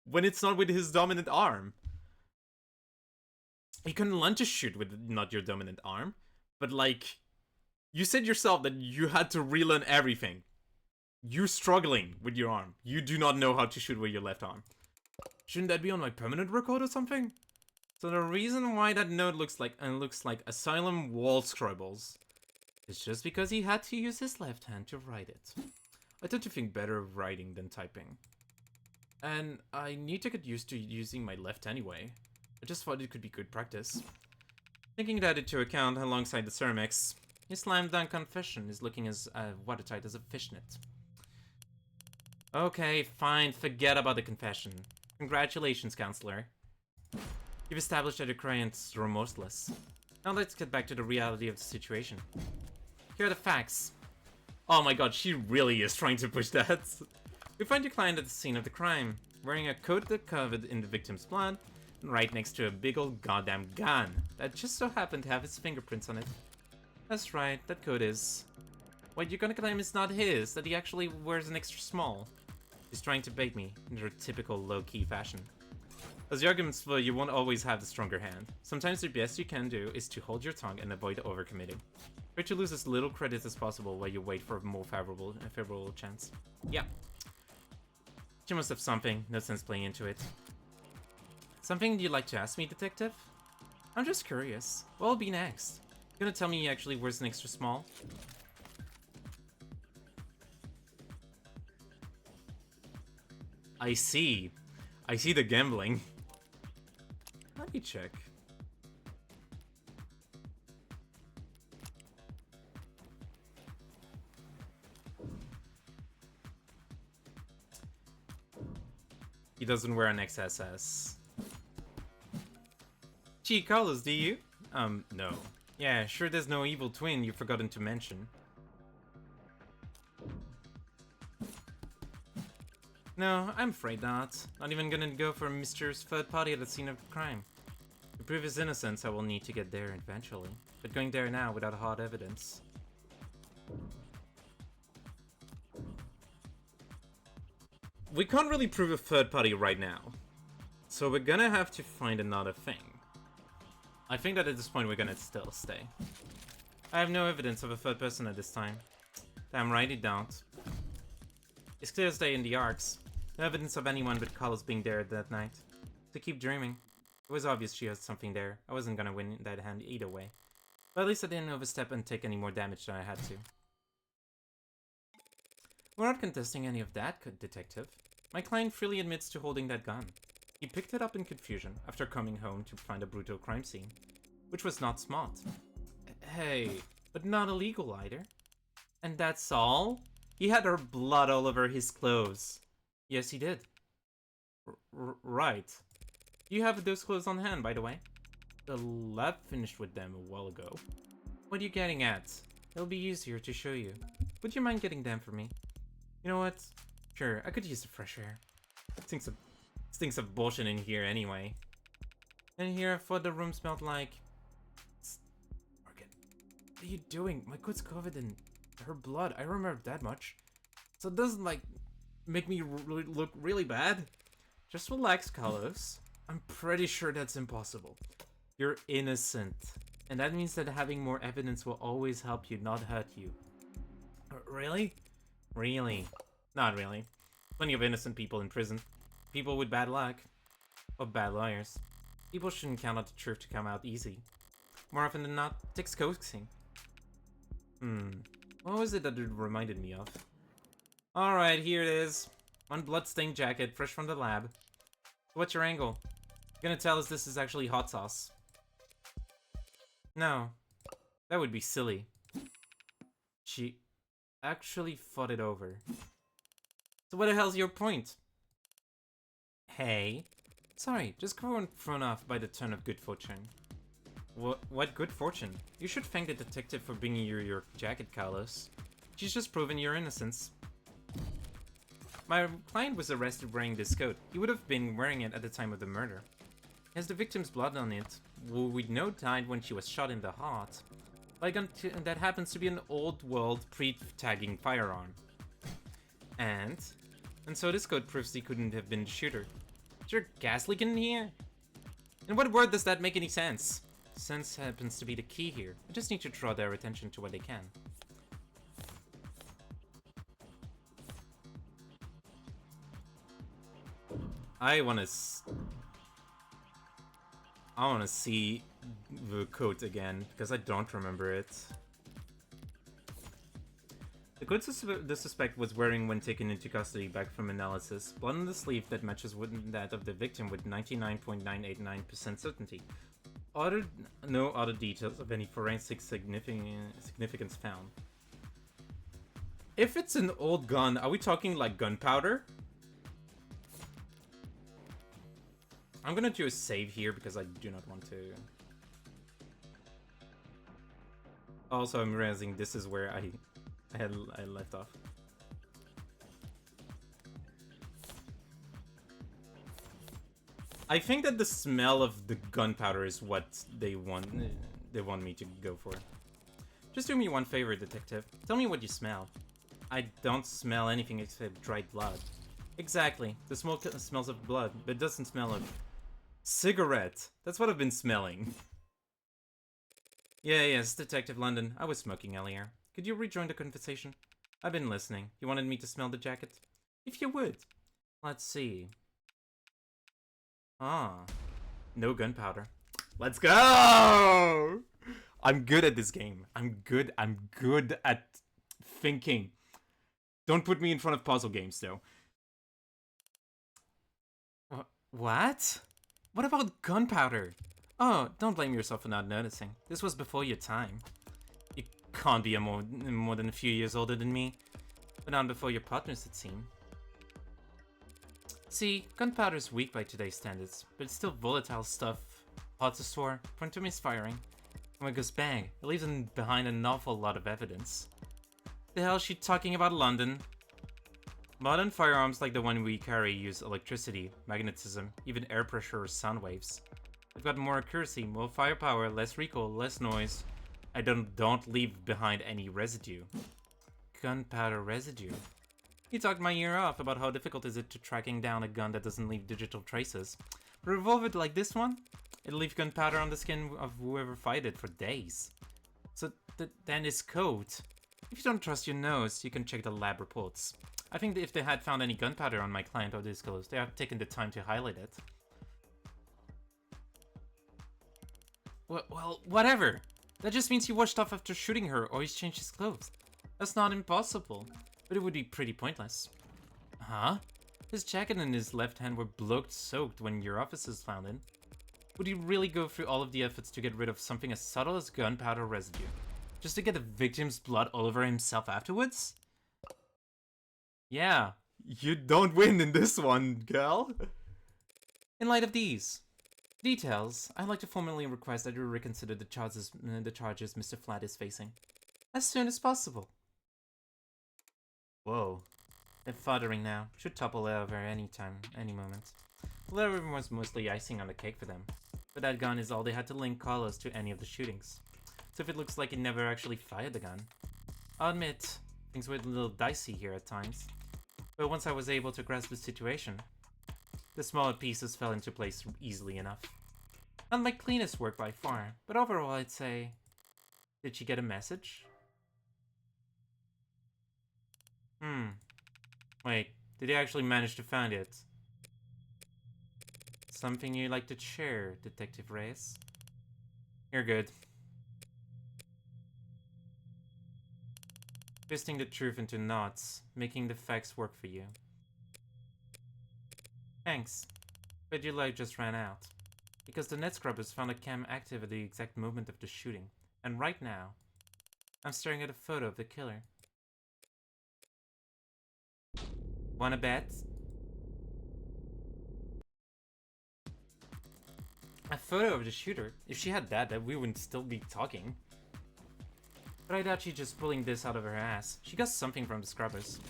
When it's not with his dominant arm. You can learn to shoot with not your dominant arm, but like, you said yourself that you had to relearn everything. You're struggling with your arm. You do not know how to shoot with your left arm. Shouldn't that be on my permanent record or something? So the reason why that note looks like Asylum wall scribbles is just because he had to use his left hand to write it. I tend to think better of writing than typing. And I need to get used to using my left anyway. I just thought it could be good practice. Taking that into account alongside the ceramics, his slam dunk confession is looking as watertight as a fishnet. Okay, fine, forget about the confession. Congratulations, counselor. You've established that your client's remorseless. Now let's get back to the reality of the situation. Here are the facts. Oh my god, she really is trying to push that. We find your client at the scene of the crime, wearing a coat that covered in the victim's blood, and right next to a big old goddamn gun that just so happened to have his fingerprints on it. That's right, that coat is. What you're gonna claim is not his, that he actually wears an extra small. He's trying to bait me in their typical low-key fashion. As the arguments flow, you won't always have the stronger hand. Sometimes the best you can do is to hold your tongue and avoid overcommitting. Try to lose as little credit as possible while you wait for a more favorable chance. Yeah. She must have something, no sense playing into it. Something you'd like to ask me, detective? I'm just curious. What'll be next? You gonna tell me he actually wears an extra small? I see. I see the gambling. Let me check. He doesn't wear an XSS. Gee, Carlos, do you? No. Yeah, sure there's no evil twin you've forgotten to mention. No, I'm afraid not. Not even gonna go for Mr.'s third party at the scene of the crime. To prove his innocence, I will need to get there eventually. But going there now without hard evidence. We can't really prove a third party right now. So we're gonna have to find another thing. I think that at this point we're gonna still stay. I have no evidence of a third person at this time. Damn right you don't. It's clear as day in the arcs. No evidence of anyone but Carlos being there that night. To keep dreaming. It was obvious she had something there. I wasn't gonna win that hand either way. But at least I didn't overstep and take any more damage than I had to. We're not contesting any of that, detective. My client freely admits to holding that gun. He picked it up in confusion after coming home to find a brutal crime scene. Which was not smart. Hey, but not illegal either. And that's all? He had her blood all over his clothes. Yes, he did. Right. You have those clothes on hand, by the way. The lab finished with them a while ago. What are you getting at? It'll be easier to show you. Would you mind getting them for me? You know what? Sure, I could use the fresh air. Stinks of bullshit in here anyway. And here I thought the room smelled like... Morgan, what are you doing? My coat's covered in her blood. I remember that much. So it doesn't, like, make me look really bad. Just relax, Carlos. I'm pretty sure that's impossible. You're innocent. And that means that having more evidence will always help you, not hurt you. Really? Really? Not really. Plenty of innocent people in prison. People with bad luck. Or bad lawyers. People shouldn't count on the truth to come out easy. More often than not, it takes coaxing. What was it that it reminded me of? Alright, here it is. One bloodstained jacket, fresh from the lab. What's your angle? You're gonna tell us this is actually hot sauce. No. That would be silly. She actually fought it over. So what the hell's your point? Hey. Sorry, just got thrown off by the turn of good fortune. What good fortune? You should thank the detective for bringing you your jacket, Carlos. She's just proven your innocence. My client was arrested wearing this coat. He would have been wearing it at the time of the murder. It has the victim's blood on it, who we know died when she was shot in the heart. Like, that happens to be an old-world pre-tagging firearm. And so this coat proves he couldn't have been the shooter. Is there a gas leak in here? In what word does that make any sense? Sense happens to be the key here. I just need to draw their attention to what they can. I wanna see the coat again, because I don't remember it. The coat the suspect was wearing when taken into custody back from analysis. Blood on the sleeve that matches with that of the victim with 99.989% certainty. No other details of any forensic significance found. If it's an old gun, are we talking like gunpowder? I'm gonna do a save here because I do not want to. Also, I'm realizing this is where I left off. I think that the smell of the gunpowder is what they want me to go for. Just do me one favor, detective. Tell me what you smell. I don't smell anything except dried blood. Exactly. The smoke smells of blood, but it doesn't smell of cigarette. That's what I've been smelling. Yes, Detective London. I was smoking earlier. Could you rejoin the conversation? I've been listening. You wanted me to smell the jacket? If you would. Let's see. Ah. No gunpowder. Let's go! I'm good at this game. I'm good at thinking. Don't put me in front of puzzle games, though. What? What about gunpowder? Oh, don't blame yourself for not noticing. This was before your time. You can't be more than a few years older than me. But not before your partners, it seemed. See, gunpowder is weak by today's standards, but it's still volatile stuff. Hard to store, prone to misfiring. And when it goes bang, it leaves behind an awful lot of evidence. The hell is she talking about, London? Modern firearms like the one we carry use electricity, magnetism, even air pressure or sound waves. They've got more accuracy, more firepower, less recoil, less noise. I don't leave behind any residue. gunpowder residue. You talked my ear off about how difficult is it to tracking down a gun that doesn't leave digital traces. But a revolver like this one, it'll leave gunpowder on the skin of whoever fired it for days. So then his coat. If you don't trust your nose, you can check the lab reports. I think that if they had found any gunpowder on my client or disclosed, they have taken the time to highlight it. Well, whatever. That just means he washed off after shooting her or he's changed his clothes. That's not impossible, but it would be pretty pointless. Huh? His jacket and his left hand were blood soaked when your officers found it. Would he really go through all of the efforts to get rid of something as subtle as gunpowder residue? Just to get the victim's blood all over himself afterwards? Yeah, you don't win in this one, girl. In light of these details, I'd like to formally request that you reconsider the charges Mr. Flat is facing. As soon as possible. Whoa. They're futtering now. Should topple over any time, any moment. Well, everyone was mostly icing on the cake for them. But that gun is all they had to link Carlos to any of the shootings. So if it looks like he never actually fired the gun. I'll admit, things were a little dicey here at times. But once I was able to grasp the situation, the smaller pieces fell into place easily enough. Not my cleanest work by far, but overall I'd say... Did she get a message? Wait, did he actually manage to find it? Something you'd like to share, Detective Reyes? You're good. Twisting the truth into knots, making the facts work for you. Thanks, but your light just ran out. Because the net scrubbers found a cam active at the exact moment of the shooting. And right now, I'm staring at a photo of the killer. Wanna bet? A photo of the shooter? If she had that, we wouldn't still be talking. But I doubt she's just pulling this out of her ass. She got something from the scrubbers.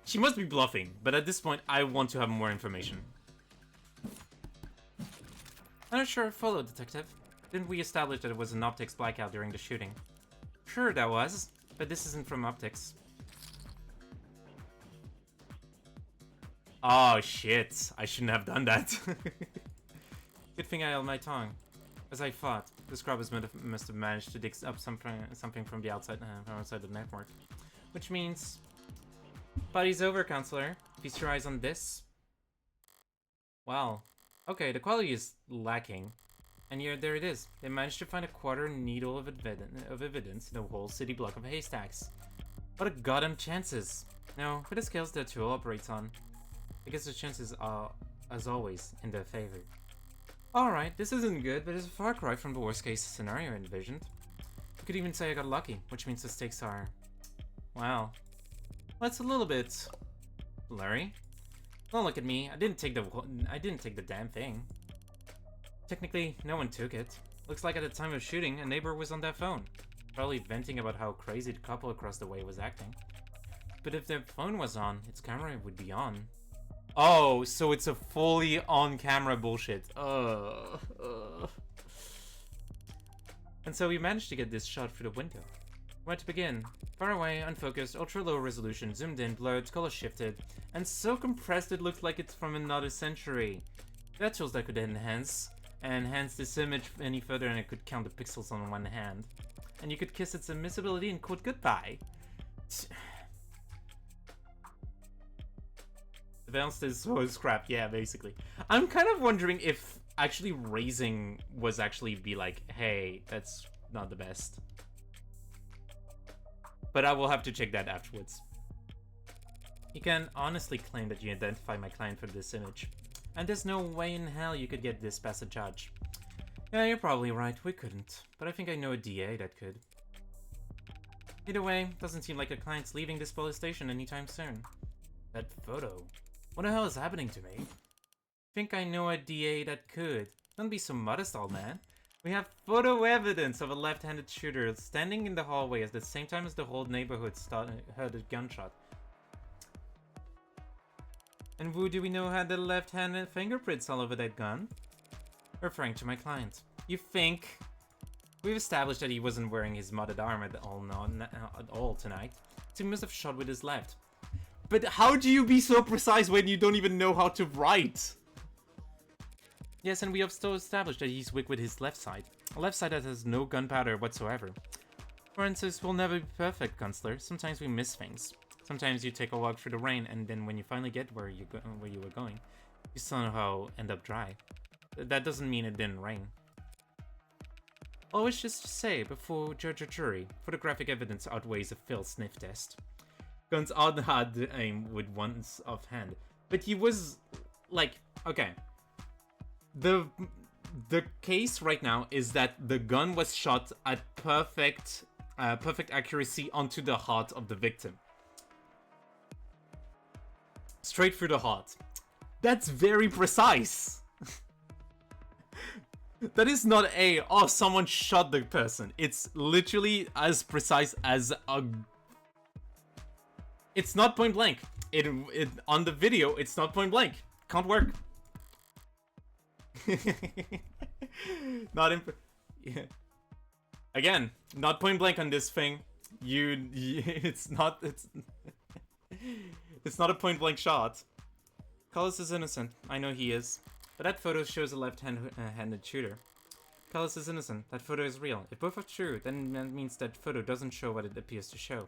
She must be bluffing, but at this point, I want to have more information. I'm not sure I followed, Detective. Didn't we establish that it was an optics blackout during the shooting? Sure, that was, but this isn't from optics. Oh shit, I shouldn't have done that. Good thing I held my tongue. As I thought, the scrubbers must have managed to dig up something from the outside the network. Which means... Party's over, Counselor. Feast your eyes on this. Wow. Okay, the quality is lacking. And here, there it is. They managed to find a quarter needle of evidence in a whole city block of haystacks. What a goddamn chances. No, for the scales that tool operates on, I guess the chances are, as always, in their favor. Alright, this isn't good, but it's a far cry from the worst case scenario envisioned. You could even say I got lucky, which means the stakes are... Wow. That's a little bit... blurry. Don't look at me, I didn't take the damn thing. Technically, no one took it. Looks like at the time of shooting, a neighbor was on their phone. Probably venting about how crazy the couple across the way was acting. But if their phone was on, its camera would be on. Oh, so it's a fully on-camera bullshit. And so we managed to get this shot through the window. Where to begin? Far away, unfocused, ultra-low resolution, zoomed in, blurred, color shifted, and so compressed it looked like it's from another century. There are tools that could enhance this image any further, and it could count the pixels on one hand. And you could kiss its admissibility and quote goodbye. Advanced is so scrap, yeah, basically. I'm kind of wondering if actually raising was actually be like, hey, that's not the best. But I will have to check that afterwards. You can honestly claim that you identified my client for this image. And there's no way in hell you could get this past a judge. Yeah, you're probably right, we couldn't. But I think I know a DA that could. Either way, doesn't seem like a client's leaving this police station anytime soon. That photo. What the hell is happening to me? Think I know a DA that could. Don't be so modest, old man. We have photo evidence of a left-handed shooter standing in the hallway at the same time as the whole neighborhood heard a gunshot. And who do we know had the left-handed fingerprints all over that gun? Referring to my client. You think We've established that he wasn't wearing his modded arm at all tonight, so he must have shot with his left. But how do you be so precise when you don't even know how to write? Yes, and we have still established that he's weak with his left side. A left side that has no gunpowder whatsoever. Forensics will never be perfect, Gunsler. Sometimes we miss things. Sometimes you take a walk through the rain, and then when you finally get where you were going, you somehow end up dry. That doesn't mean it didn't rain. Always just to say, before judge or jury, photographic evidence outweighs a Phil sniff test. Guns odd had aim with ones offhand, but he was like, okay. The case right now is that the gun was shot at perfect accuracy onto the heart of the victim. Straight through the heart. That's very precise. That is not someone shot the person. It's literally as precise as a... It's not point blank. On the video, it's not point blank. Can't work. Not yeah. Again, not point blank on this thing. It's not a point blank shot. Cullis is innocent. I know he is. But that photo shows a left-handed shooter. Cullis is innocent. That photo is real. If both are true, then that means that photo doesn't show what it appears to show.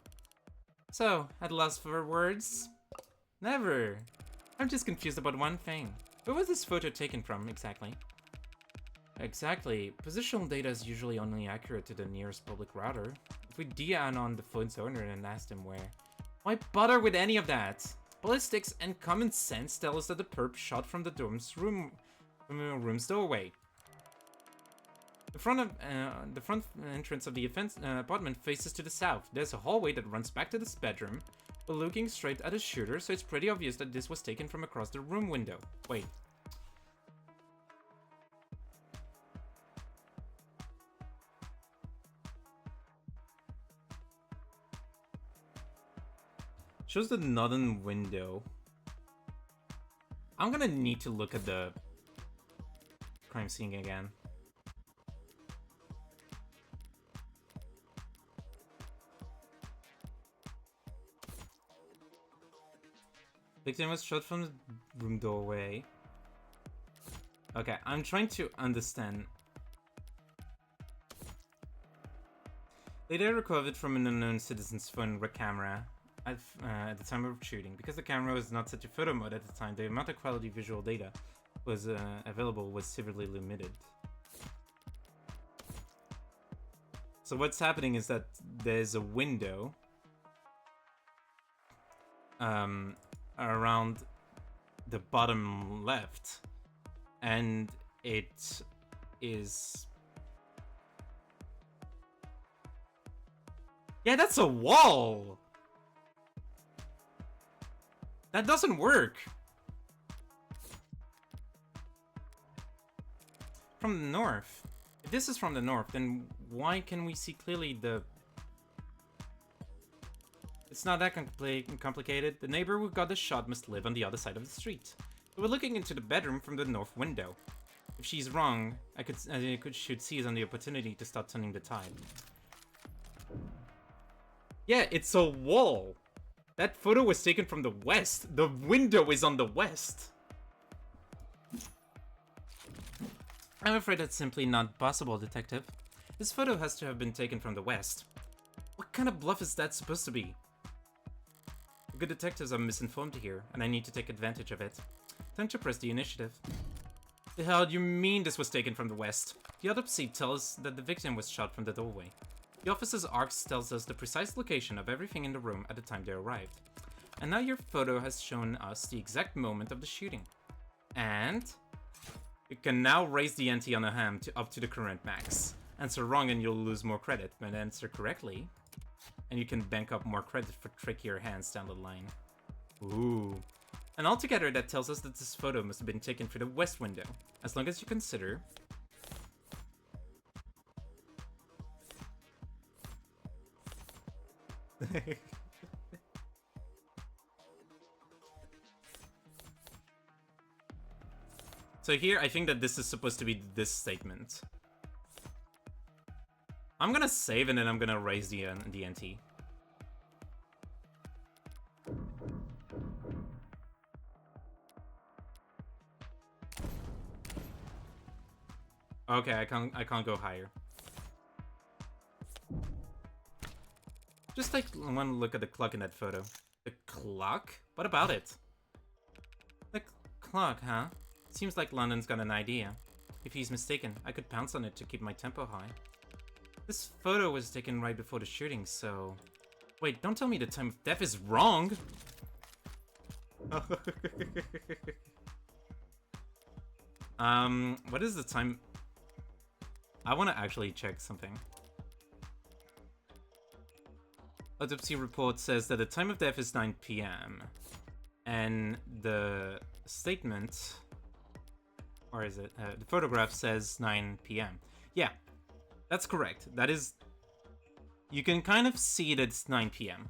So, at loss for words? Never. I'm just confused about one thing. Where was this photo taken from, exactly? Exactly. Positional data is usually only accurate to the nearest public router. If we DN on the phone's owner and asked him where, why bother with any of that? Ballistics and common sense tell us that the perp shot from the room's doorway. The front entrance of the apartment faces to the south. There's a hallway that runs back to this bedroom. We're looking straight at the shooter, so it's pretty obvious that this was taken from across the room window. Wait. Shows the northern window. I'm gonna need to look at the crime scene again. Victim was shot from the room doorway. Okay, I'm trying to understand. Later recovered from an unknown citizen's phone camera at the time of shooting. Because the camera was not such a photo mode at the time, the amount of quality visual data was available was severely limited. So what's happening is that there's a window around the bottom left, and it is... Yeah, that's a wall! That doesn't work! From the north. If this is from the north, then why can we see clearly the... It's not that complicated. The neighbor who got the shot must live on the other side of the street. But we're looking into the bedroom from the north window. If she's wrong, I should seize on the opportunity to start turning the tide. Yeah, it's a wall. That photo was taken from the west. The window is on the west. I'm afraid that's simply not possible, Detective. This photo has to have been taken from the west. What kind of bluff is that supposed to be? The good detectives are misinformed here, and I need to take advantage of it. Time to press the initiative. The hell do you mean this was taken from the west? The autopsy tells us that the victim was shot from the doorway. The officer's ARCS tells us the precise location of everything in the room at the time they arrived. And now your photo has shown us the exact moment of the shooting. And... you can now raise the ante on a ham up to the current max. Answer wrong and you'll lose more credit, but answer correctly, and you can bank up more credit for trickier hands down the line. Ooh. And altogether that tells us that this photo must have been taken through the west window, as long as you consider... So here, I think that this is supposed to be this statement. I'm gonna save and then I'm gonna raise the NT. Okay, I can't go higher. Just take one look at the clock in that photo. The clock? What about it? The clock, huh? Seems like London's got an idea. If he's mistaken, I could pounce on it to keep my tempo high. This photo was taken right before the shooting, so... Wait, don't tell me the time of death is wrong! What is the time? I want to actually check something. Autopsy report says that the time of death is 9 p.m. And the statement, or is it? The photograph says 9 p.m. Yeah, that's correct. That is, you can kind of see that it's 9 p.m.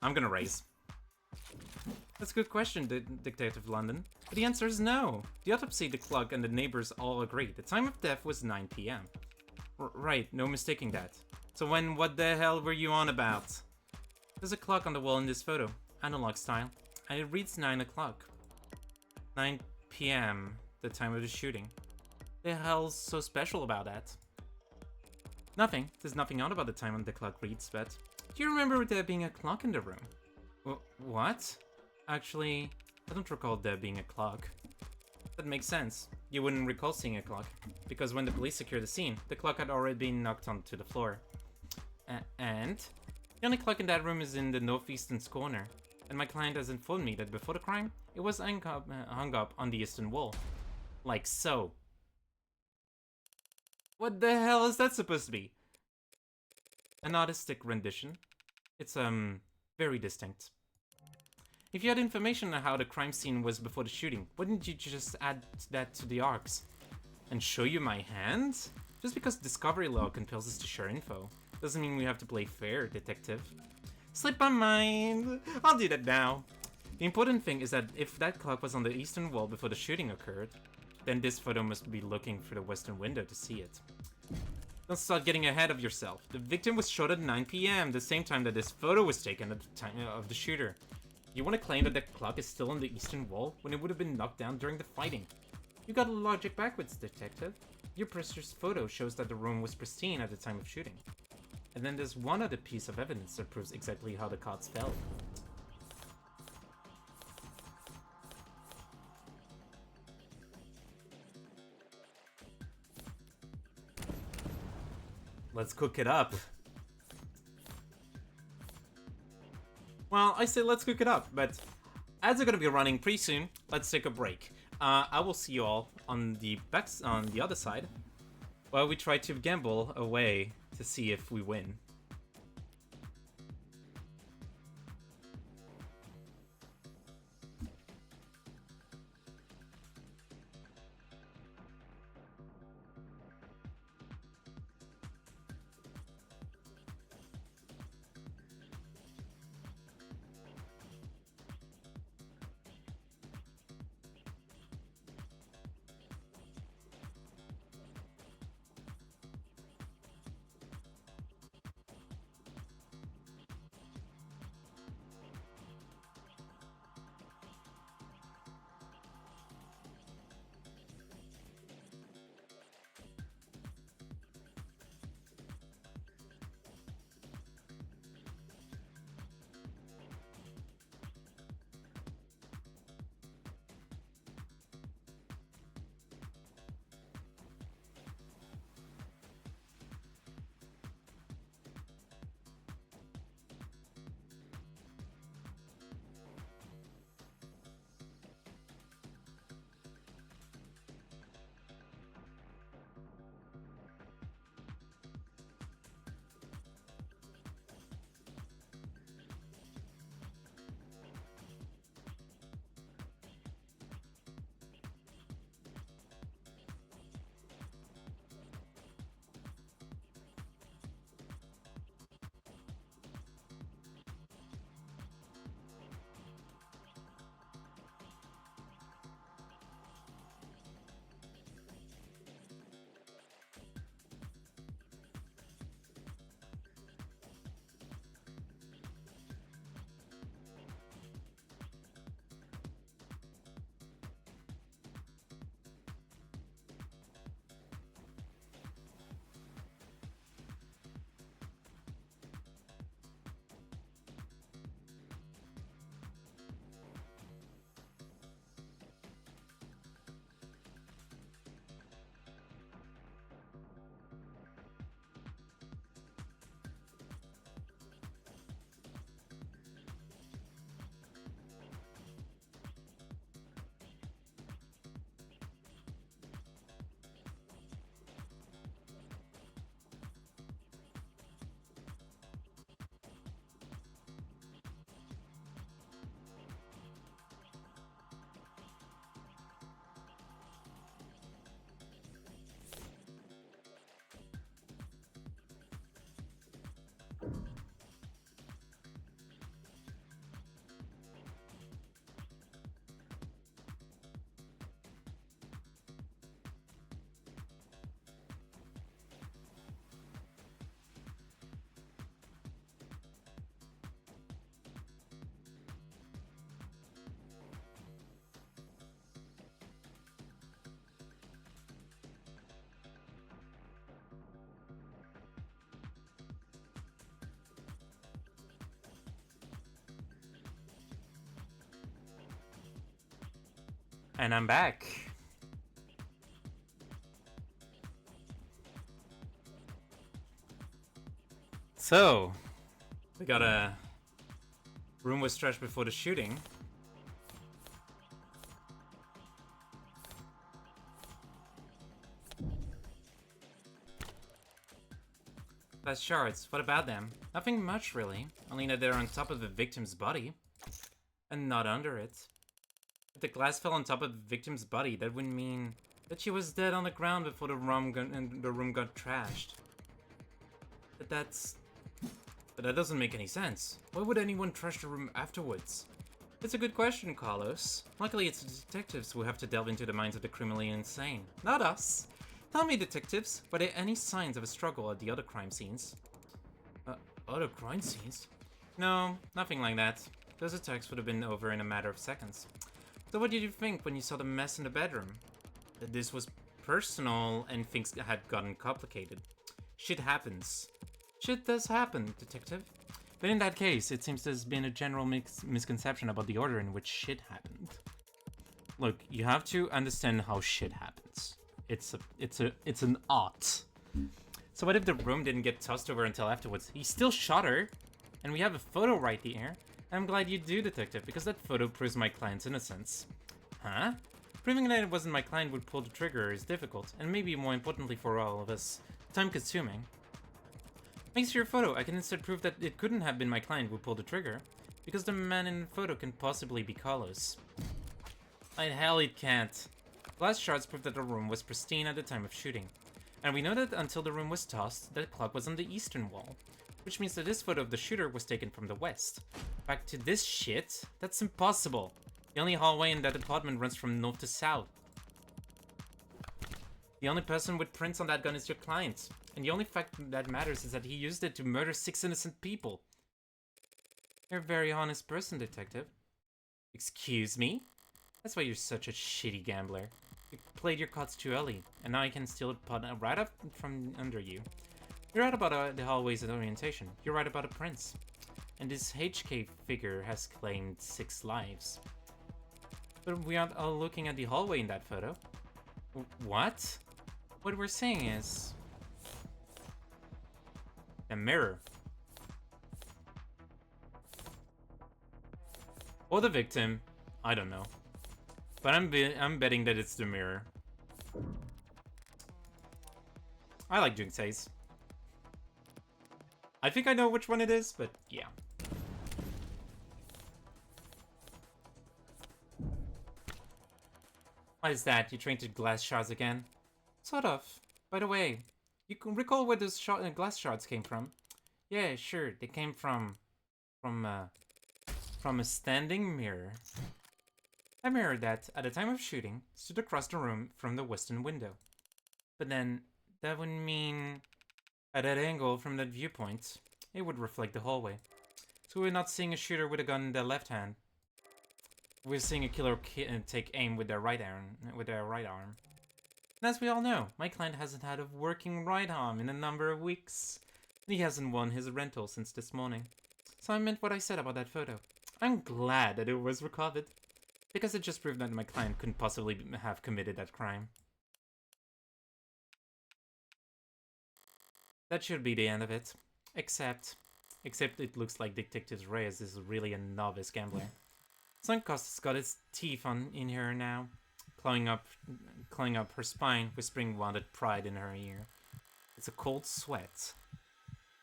I'm gonna raise. That's a good question, Detective London. But the answer is no. The autopsy, the clock, and the neighbors all agree. The time of death was 9 p.m. Right, no mistaking that. So what the hell were you on about? There's a clock on the wall in this photo, analog style, and it reads 9 o'clock. 9 p.m., the time of the shooting. The hell's so special about that? Nothing. There's nothing odd about the time on the clock reads, but... Do you remember there being a clock in the room? What? Actually, I don't recall there being a clock. That makes sense. You wouldn't recall seeing a clock, because when the police secured the scene, the clock had already been knocked onto the floor. And? The only clock in that room is in the northeastern corner, and my client has informed me that before the crime, it was hung up on the eastern wall. Like so. What the hell is that supposed to be? An artistic rendition. It's, very distinct. If you had information on how the crime scene was before the shooting, wouldn't you just add that to the arcs? And show you my hand? Just because discovery law compels us to share info, doesn't mean we have to play fair, detective. Slip my mind! I'll do that now. The important thing is that if that clock was on the eastern wall before the shooting occurred, then this photo must be looking through the western window to see it. Don't start getting ahead of yourself. The victim was shot at 9 p.m., the same time that this photo was taken at the time of the shooter. You want to claim that the clock is still on the eastern wall when it would have been knocked down during the fighting? You got logic backwards, detective. Your prisoner's photo shows that the room was pristine at the time of shooting. And then there's one other piece of evidence that proves exactly how the cards fell. Let's cook it up. Well, I say let's cook it up, but ads are gonna be running pretty soon. Let's take a break. I will see you all on the other side, while we try to gamble away to see if we win. And I'm back. So, we got a room was trashed before the shooting. Glass shards, what about them? Nothing much, really. Only that they're on top of the victim's body. And not under it. If the glass fell on top of the victim's body, that would mean that she was dead on the ground before the room got trashed. But that doesn't make any sense. Why would anyone trash the room afterwards? It's a good question, Carlos. Luckily, it's the detectives who have to delve into the minds of the criminally insane, not us. Tell me, detectives, were there any signs of a struggle at the other crime scenes? Other crime scenes? No, nothing like that. Those attacks would have been over in a matter of seconds. So what did you think when you saw the mess in the bedroom? That this was personal and things had gotten complicated. Shit happens. Shit does happen, detective. But in that case, it seems there's been a general misconception about the order in which shit happened. Look, you have to understand how shit happens. It's an art. So what if the room didn't get tossed over until afterwards? He still shot her, and we have a photo right here. I'm glad you do, detective, because that photo proves my client's innocence. Huh? Proving that it wasn't my client would pull the trigger is difficult, and maybe more importantly for all of us, time-consuming. Thanks to your photo, I can instead prove that it couldn't have been my client who pulled the trigger, because the man in the photo can possibly be Carlos. Like hell it can't. Glass shards prove that the room was pristine at the time of shooting, and we know that until the room was tossed, the clock was on the eastern wall, which means that this photo of the shooter was taken from the west. Back to this shit? That's impossible. The only hallway in that apartment runs from north to south. The only person with prints on that gun is your client. And the only fact that matters is that he used it to murder 6 innocent people. You're a very honest person, detective. Excuse me? That's why you're such a shitty gambler. You played your cards too early, and now I can steal it right up from under you. You're right about the hallway's orientation. You're right about a prince. And this HK figure has claimed 6 lives. But we aren't all looking at the hallway in that photo. What? What we're saying is... the mirror. Or the victim. I don't know. But I'm betting that it's the mirror. I like Jinxes. I think I know which one it is, but yeah. What is that? You trained to glass shards again? Sort of. By the way, you can recall where those glass shards came from? Yeah, sure. They came from a standing mirror. A mirror that, at the time of shooting, stood across the room from the western window. But then, that would mean, at that angle from that viewpoint, it would reflect the hallway. So we're not seeing a shooter with a gun in their left hand. We're seeing a killer take aim with their right arm. And as we all know, my client hasn't had a working right arm in a number of weeks. And he hasn't won his rental since this morning. So I meant what I said about that photo. I'm glad that it was recovered, because it just proved that my client couldn't possibly have committed that crime. That should be the end of it. Except it looks like Detective Reyes is really a novice gambler. Suncosta's got his teeth in her now, clawing up her spine, whispering wanted pride in her ear. It's a cold sweat.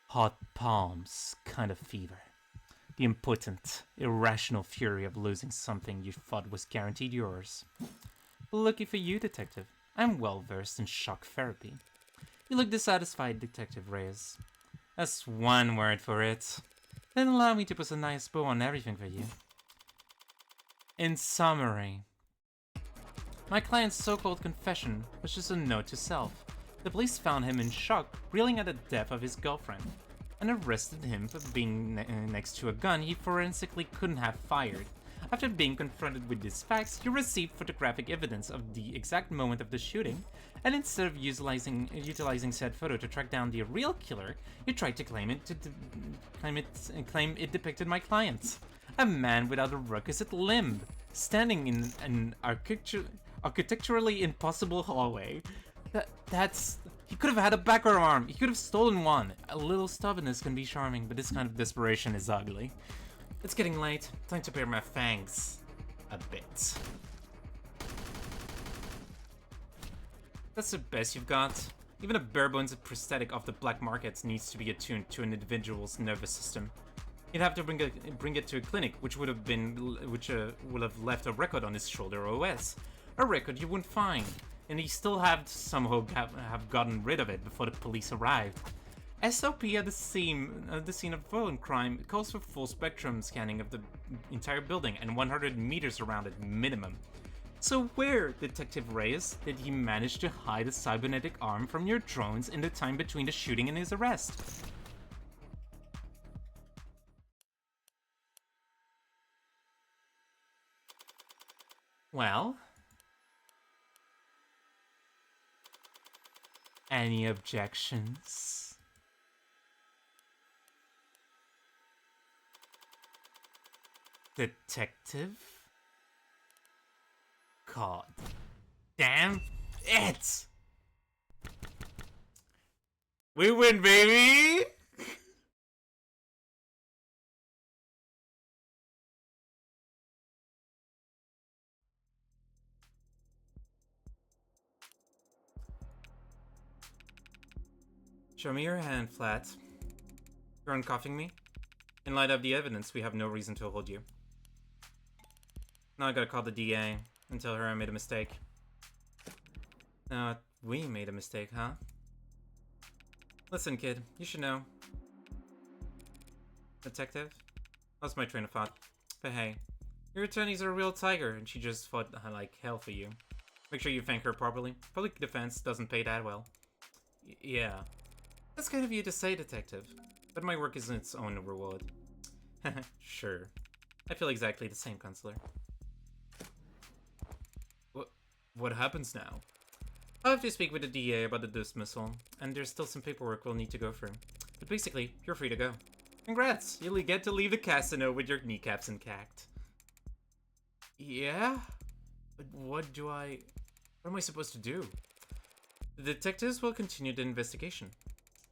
Hot palms kind of fever. The impotent, irrational fury of losing something you thought was guaranteed yours. Lucky for you, Detective. I'm well versed in shock therapy. You look dissatisfied, Detective Reyes. That's one word for it. Then allow me to put a nice bow on everything for you. In summary, my client's so-called confession was just a note to self. The police found him in shock, reeling at the death of his girlfriend, and arrested him for being next to a gun he forensically couldn't have fired. After being confronted with these facts, you received photographic evidence of the exact moment of the shooting, and instead of utilizing said photo to track down the real killer, you tried to claim it depicted my client, a man without a requisite limb, standing in an architecturally impossible hallway. That's... He could have had a backward arm. He could have stolen one. A little stubbornness can be charming, but this kind of desperation is ugly. It's getting late. Time to bare my fangs a bit. That's the best you've got. Even a bare-bones prosthetic off the black market needs to be attuned to an individual's nervous system. You'd have to bring it to a clinic, which would have left a record on his shoulder OS. A record you wouldn't find. And he still have somehow have gotten rid of it before the police arrived. SOP at the scene of violent crime calls for full spectrum scanning of the entire building and 100 meters around it minimum. So where, Detective Reyes, did he manage to hide a cybernetic arm from your drones in the time between the shooting and his arrest? Well... Any objections? Detective? God damn it! We win, baby! Show me your hand, Flat. You're uncuffing me? In light of the evidence, we have no reason to hold you. Now I gotta call the DA and tell her I made a mistake. We made a mistake, huh? Listen, kid, you should know. Detective? Lost my train of thought. But hey, your attorney's a real tiger, and she just fought like hell for you. Make sure you thank her properly. Public defense doesn't pay that well. Yeah. That's kind of you to say, Detective. But my work is its own reward. Sure. I feel exactly the same, Counselor. What happens now? I'll have to speak with the DA about the dismissal, and there's still some paperwork we'll need to go through. But basically, you're free to go. Congrats! You'll get to leave the casino with your kneecaps intact. Yeah? But what am I supposed to do? The detectives will continue the investigation.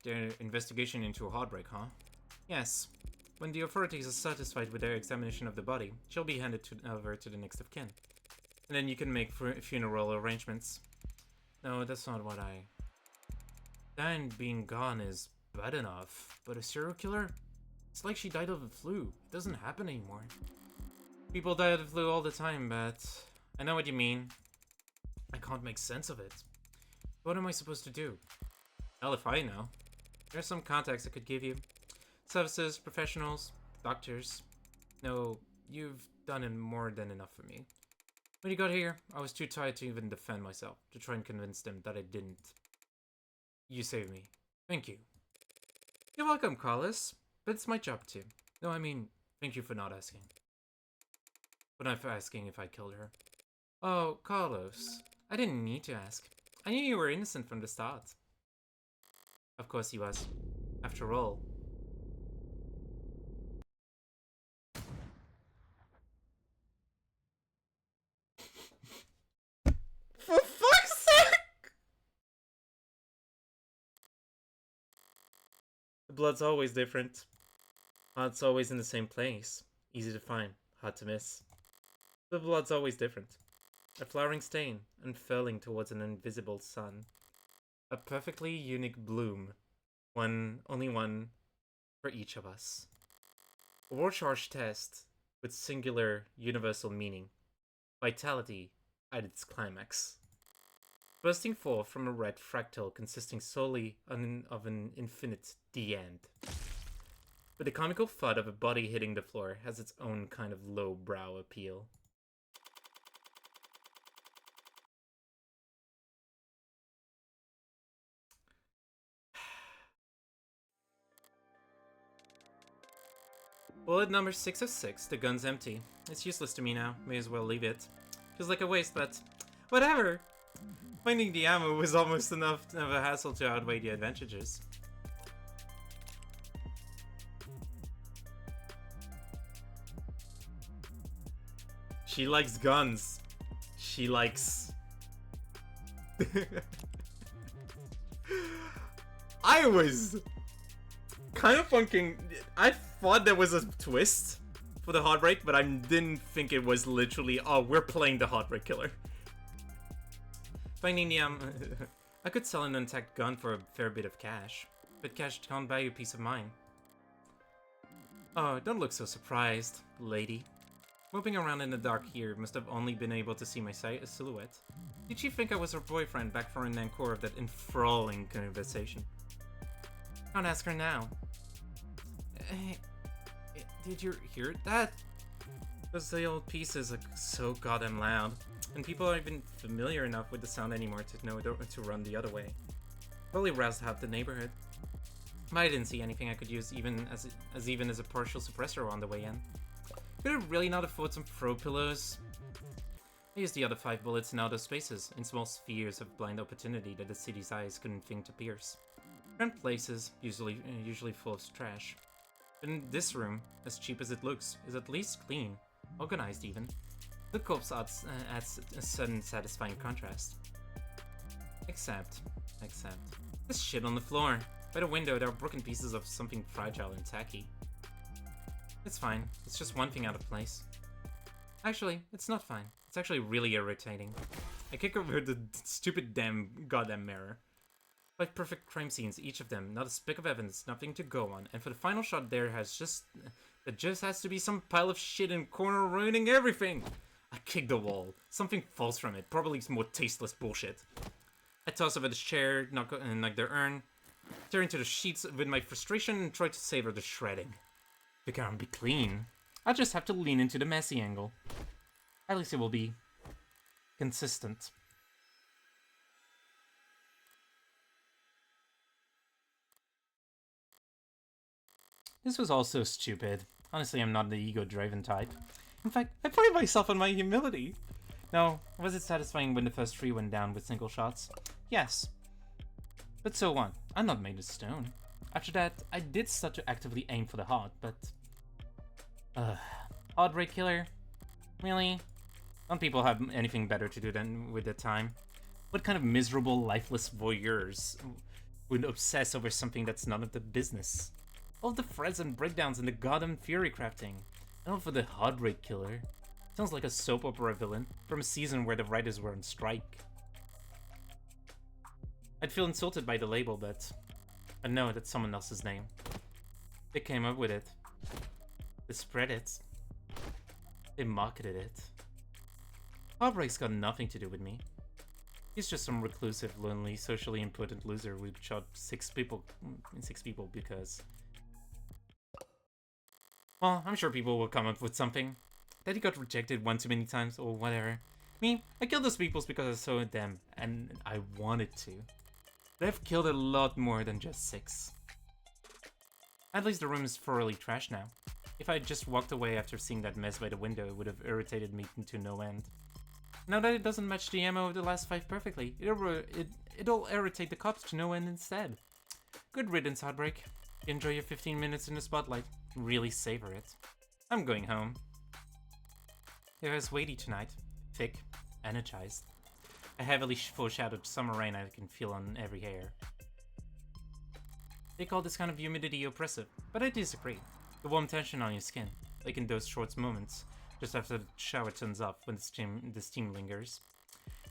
Their investigation into a heartbreak, huh? Yes. When the authorities are satisfied with their examination of the body, she'll be handed over to the next of kin. And then you can make funeral arrangements. No, that's not what Dan being gone is bad enough, but a serial killer? It's like she died of the flu. It doesn't happen anymore. People die of the flu all the time, but I know what you mean. I can't make sense of it. What am I supposed to do? Hell if I know. There's some contacts I could give you. Services, professionals, doctors. No, you've done more than enough for me. When you got here, I was too tired to even defend myself, to try and convince them that I didn't. You saved me. Thank you. You're welcome, Carlos. But it's my job too. No, I mean, thank you for not asking. But not for asking if I killed her. Oh, Carlos. I didn't need to ask. I knew you were innocent from the start. Of course he was. After all. For fuck's sake! The blood's always different. Heart's always in the same place. Easy to find, hard to miss. The blood's always different. A flowering stain, unfurling towards an invisible sun. A perfectly unique bloom. Only one for each of us. A Rorschach test with singular universal meaning. Vitality at its climax. Bursting forth from a red fractal consisting solely of an infinite D-end. But the comical thud of a body hitting the floor has its own kind of low-brow appeal. Bullet number 606, the gun's empty. It's useless to me now, may as well leave it. Feels like a waste, but whatever! Finding the ammo was almost enough of a hassle to outweigh the advantages. She likes guns. She likes... I was kind of thinking... I thought there was a twist for the Heartbreak, but I didn't think it was literally, oh, we're playing the Heartbreak Killer. Finding the, I could sell an intact gun for a fair bit of cash, but cash can't buy you peace of mind. Oh, don't look so surprised, lady. Moping around in the dark here must have only been able to see my silhouette. Did she think I was her boyfriend back for an encore of that enthralling conversation? Can't ask her now. Hey, did you hear that? Those old pieces are so goddamn loud, and people aren't even familiar enough with the sound anymore to know to run the other way. Probably roused half the neighborhood. I didn't see anything I could use even as a partial suppressor on the way in. Could I really not afford some throw pillows? I used the other 5 bullets in outer spaces, in small spheres of blind opportunity that the city's eyes couldn't think to pierce. Cramped places, usually full of trash. But in this room, as cheap as it looks, is at least clean, organized even. The corpse adds a sudden satisfying contrast. Except, this shit on the floor. By the window, there are broken pieces of something fragile and tacky. It's fine. It's just one thing out of place. Actually, it's not fine. It's actually really irritating. I kick over the stupid goddamn mirror. 5 perfect crime scenes, each of them. Not a speck of evidence, nothing to go on. And for the final shot there just has to be some pile of shit in a corner ruining everything. I kick the wall. Something falls from it. Probably some more tasteless bullshit. I toss over the chair, knock the urn. Tear into the sheets with my frustration and try to savor the shredding. If it can't be clean, I'll just have to lean into the messy angle. At least it will be consistent. This was all so stupid. Honestly, I'm not the ego-driven type. In fact, I pride myself on my humility. Now, was it satisfying when the first 3 went down with single shots? Yes. But so what? I'm not made of stone. After that, I did start to actively aim for the heart, but... Heartbreak Killer? Really? Don't people have anything better to do than with their time? What kind of miserable, lifeless voyeurs would obsess over something that's none of the business? All the threads and breakdowns in the goddamn theory crafting. And all for the Heartbreak Killer. Sounds like a soap opera villain from a season where the writers were on strike. I'd feel insulted by the label, but I know that's someone else's name. They came up with it. They spread it. They marketed it. Heartbreak's got nothing to do with me. He's just some reclusive, lonely, socially impotent loser who shot 6 people because... Well, I'm sure people will come up with something. That he got rejected one too many times, or whatever. Me, I killed those peoples because I saw them, and I wanted to. But I've killed a lot more than just 6. At least the room is thoroughly trashed now. If I had just walked away after seeing that mess by the window, it would have irritated me to no end. Now that it doesn't match the ammo of the last 5 perfectly, it'll irritate the cops to no end instead. Good riddance, Heartbreak. Enjoy your 15 minutes in the spotlight. Really savor it. I'm going home. There is weighty tonight. Thick. Energized. A heavily foreshadowed summer rain I can feel on every hair. They call this kind of humidity oppressive, but I disagree. The warm tension on your skin, like in those short moments, just after the shower turns off when the steam lingers.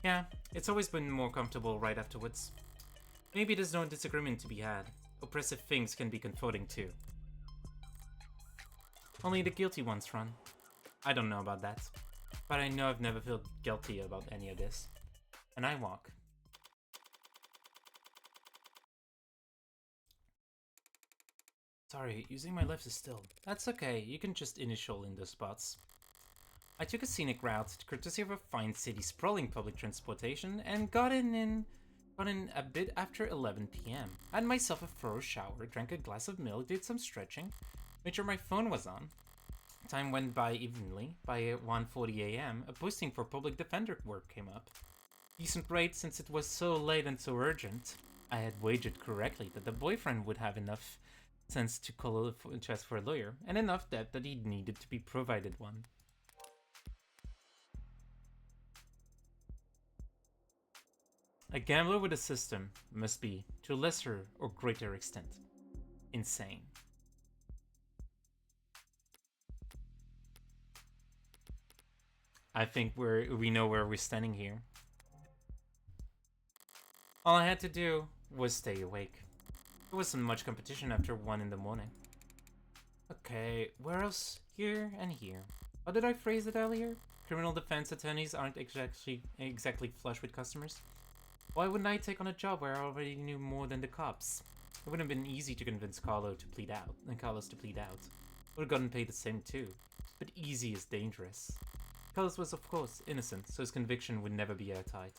Yeah, it's always been more comfortable right afterwards. Maybe there's no disagreement to be had. Oppressive things can be comforting too. Only the guilty ones run. I don't know about that, but I know I've never felt guilty about any of this. And I walk. Sorry, using my left is still. That's okay, you can just initial in those spots. I took a scenic route, courtesy of a fine city sprawling public transportation, and got in a bit after 11 PM. Had myself a thorough shower, drank a glass of milk, did some stretching, made sure my phone was on. Time went by evenly. By 1:40 AM, a posting for public defender work came up. Decent rate since it was so late and so urgent. I had wagered correctly that the boyfriend would have enough sense to ask for a lawyer, and enough debt that he needed to be provided one. A gambler with a system must be, to a lesser or greater extent, insane. I think we know where we're standing here. All I had to do was stay awake. There wasn't much competition after 1 in the morning. Okay, where else? Here and here. How did I phrase it earlier? Criminal defense attorneys aren't exactly flush with customers. Why wouldn't I take on a job where I already knew more than the cops? It wouldn't have been easy to convince Carlos to plead out. Would have gotten paid the same too. But easy is dangerous. Carlos was of course innocent, so his conviction would never be airtight.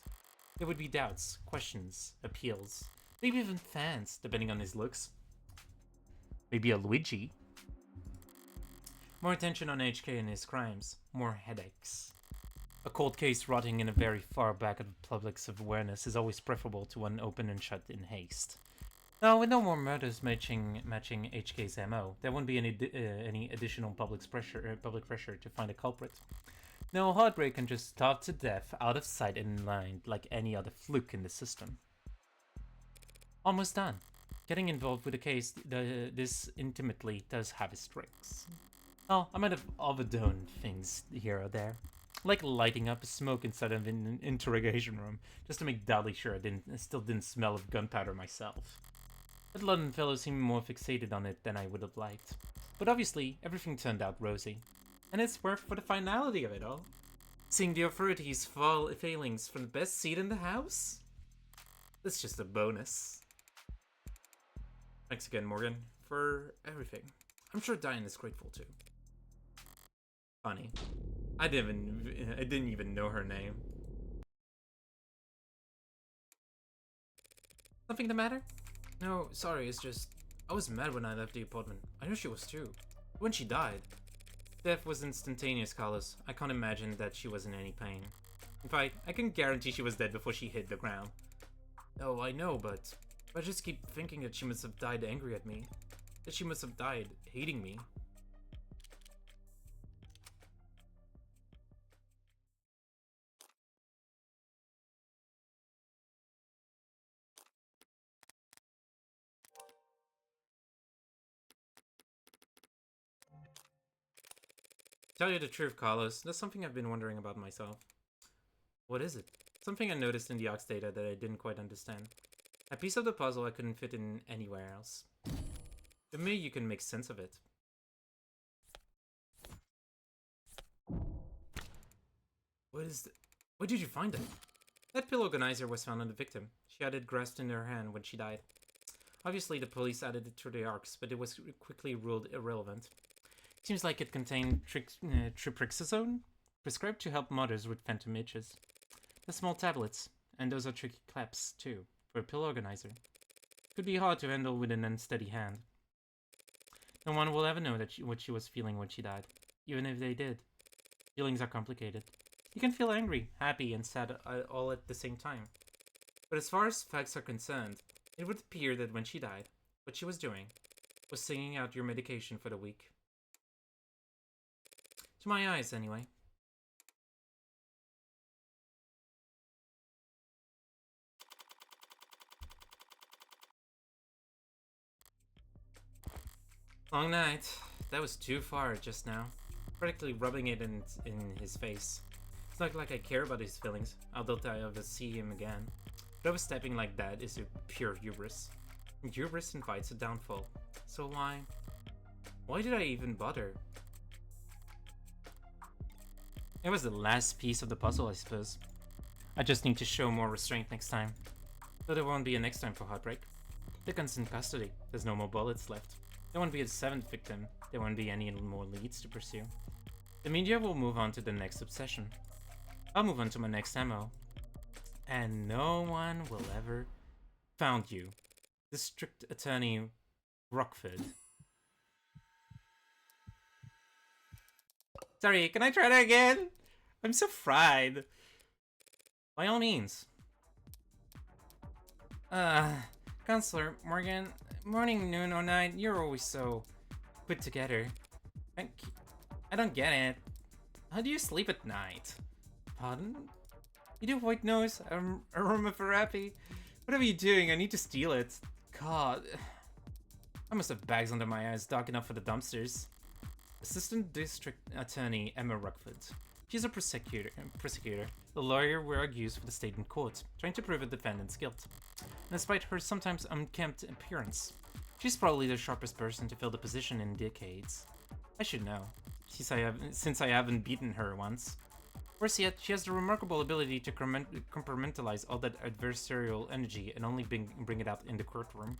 There would be doubts, questions, appeals, maybe even fans, depending on his looks. Maybe a Luigi. More attention on HK and his crimes, more headaches. A cold case rotting in a very far back of the public's awareness is always preferable to one open and shut in haste. Now, with no more murders matching HK's MO, there won't be any additional public pressure to find a culprit. No, Heartbreak can just starve to death, out of sight and in mind, like any other fluke in the system. Almost done. Getting involved with a case this intimately does have its tricks. Oh, I might have overdone things here or there. Like lighting up a smoke inside of an interrogation room, just to make doubly sure I still didn't smell of gunpowder myself. That London fellow seemed more fixated on it than I would have liked. But obviously, everything turned out rosy. And it's worth for the finality of it all. Seeing the authorities' failings from the best seat in the house? That's just a bonus. Thanks again, Morgan, for everything. I'm sure Diane is grateful too. Funny. I didn't even know her name. Something the matter? No, sorry, it's just... I was mad when I left the apartment. I know she was too. When she died. Death was instantaneous, Carlos. I can't imagine that she was in any pain. In fact, I can guarantee she was dead before she hit the ground. Oh, I know, but I just keep thinking that she must have died angry at me. That she must have died hating me. Tell you the truth, Carlos, that's something I've been wondering about myself. What is it? Something I noticed in the Ox data that I didn't quite understand. A piece of the puzzle I couldn't fit in anywhere else. But maybe you can make sense of it. What is Where did you find it? That pill organizer was found on the victim. She had it grasped in her hand when she died. Obviously, the police added it to the ARCs, but it was quickly ruled irrelevant. Seems like it contained tripryxazone, prescribed to help mothers with phantom itches. The small tablets, and those are tricky claps too, for a pill organizer. Could be hard to handle with an unsteady hand. No one will ever know what she was feeling when she died, even if they did. Feelings are complicated. You can feel angry, happy, and sad all at the same time. But as far as facts are concerned, it would appear that when she died, what she was doing was singing out your medication for the week. To my eyes, anyway. Long night. That was too far just now. Practically rubbing it in his face. It's not like I care about his feelings. I doubt I ever see him again. But overstepping like that is a pure hubris. And hubris invites a downfall. So why did I even bother? It was the last piece of the puzzle, I suppose. I just need to show more restraint next time. Though there won't be a next time for Heartbreak. The gun's in custody. There's no more bullets left. There won't be a 7th victim. There won't be any more leads to pursue. The media will move on to the next obsession. I'll move on to my next ammo. And no one will ever found you. District Attorney Rockford. Sorry, can I try that again? I'm so fried. By all means. Counselor Morgan, morning, noon, or night, you're always so put together. I don't get it. How do you sleep at night? Pardon? You do white nose? Aromatherapy? What are you doing? I need to steal it. God. I must have bags under my eyes dark enough for the dumpsters. Assistant District Attorney Emma Ruckford. She's a prosecutor, the lawyer we argues for the state in court, trying to prove a defendant's guilt. And despite her sometimes unkempt appearance, she's probably the sharpest person to fill the position in decades. I should know, since I haven't beaten her once. Worse yet, she has the remarkable ability to compartmentalize all that adversarial energy and only bring it out in the courtroom.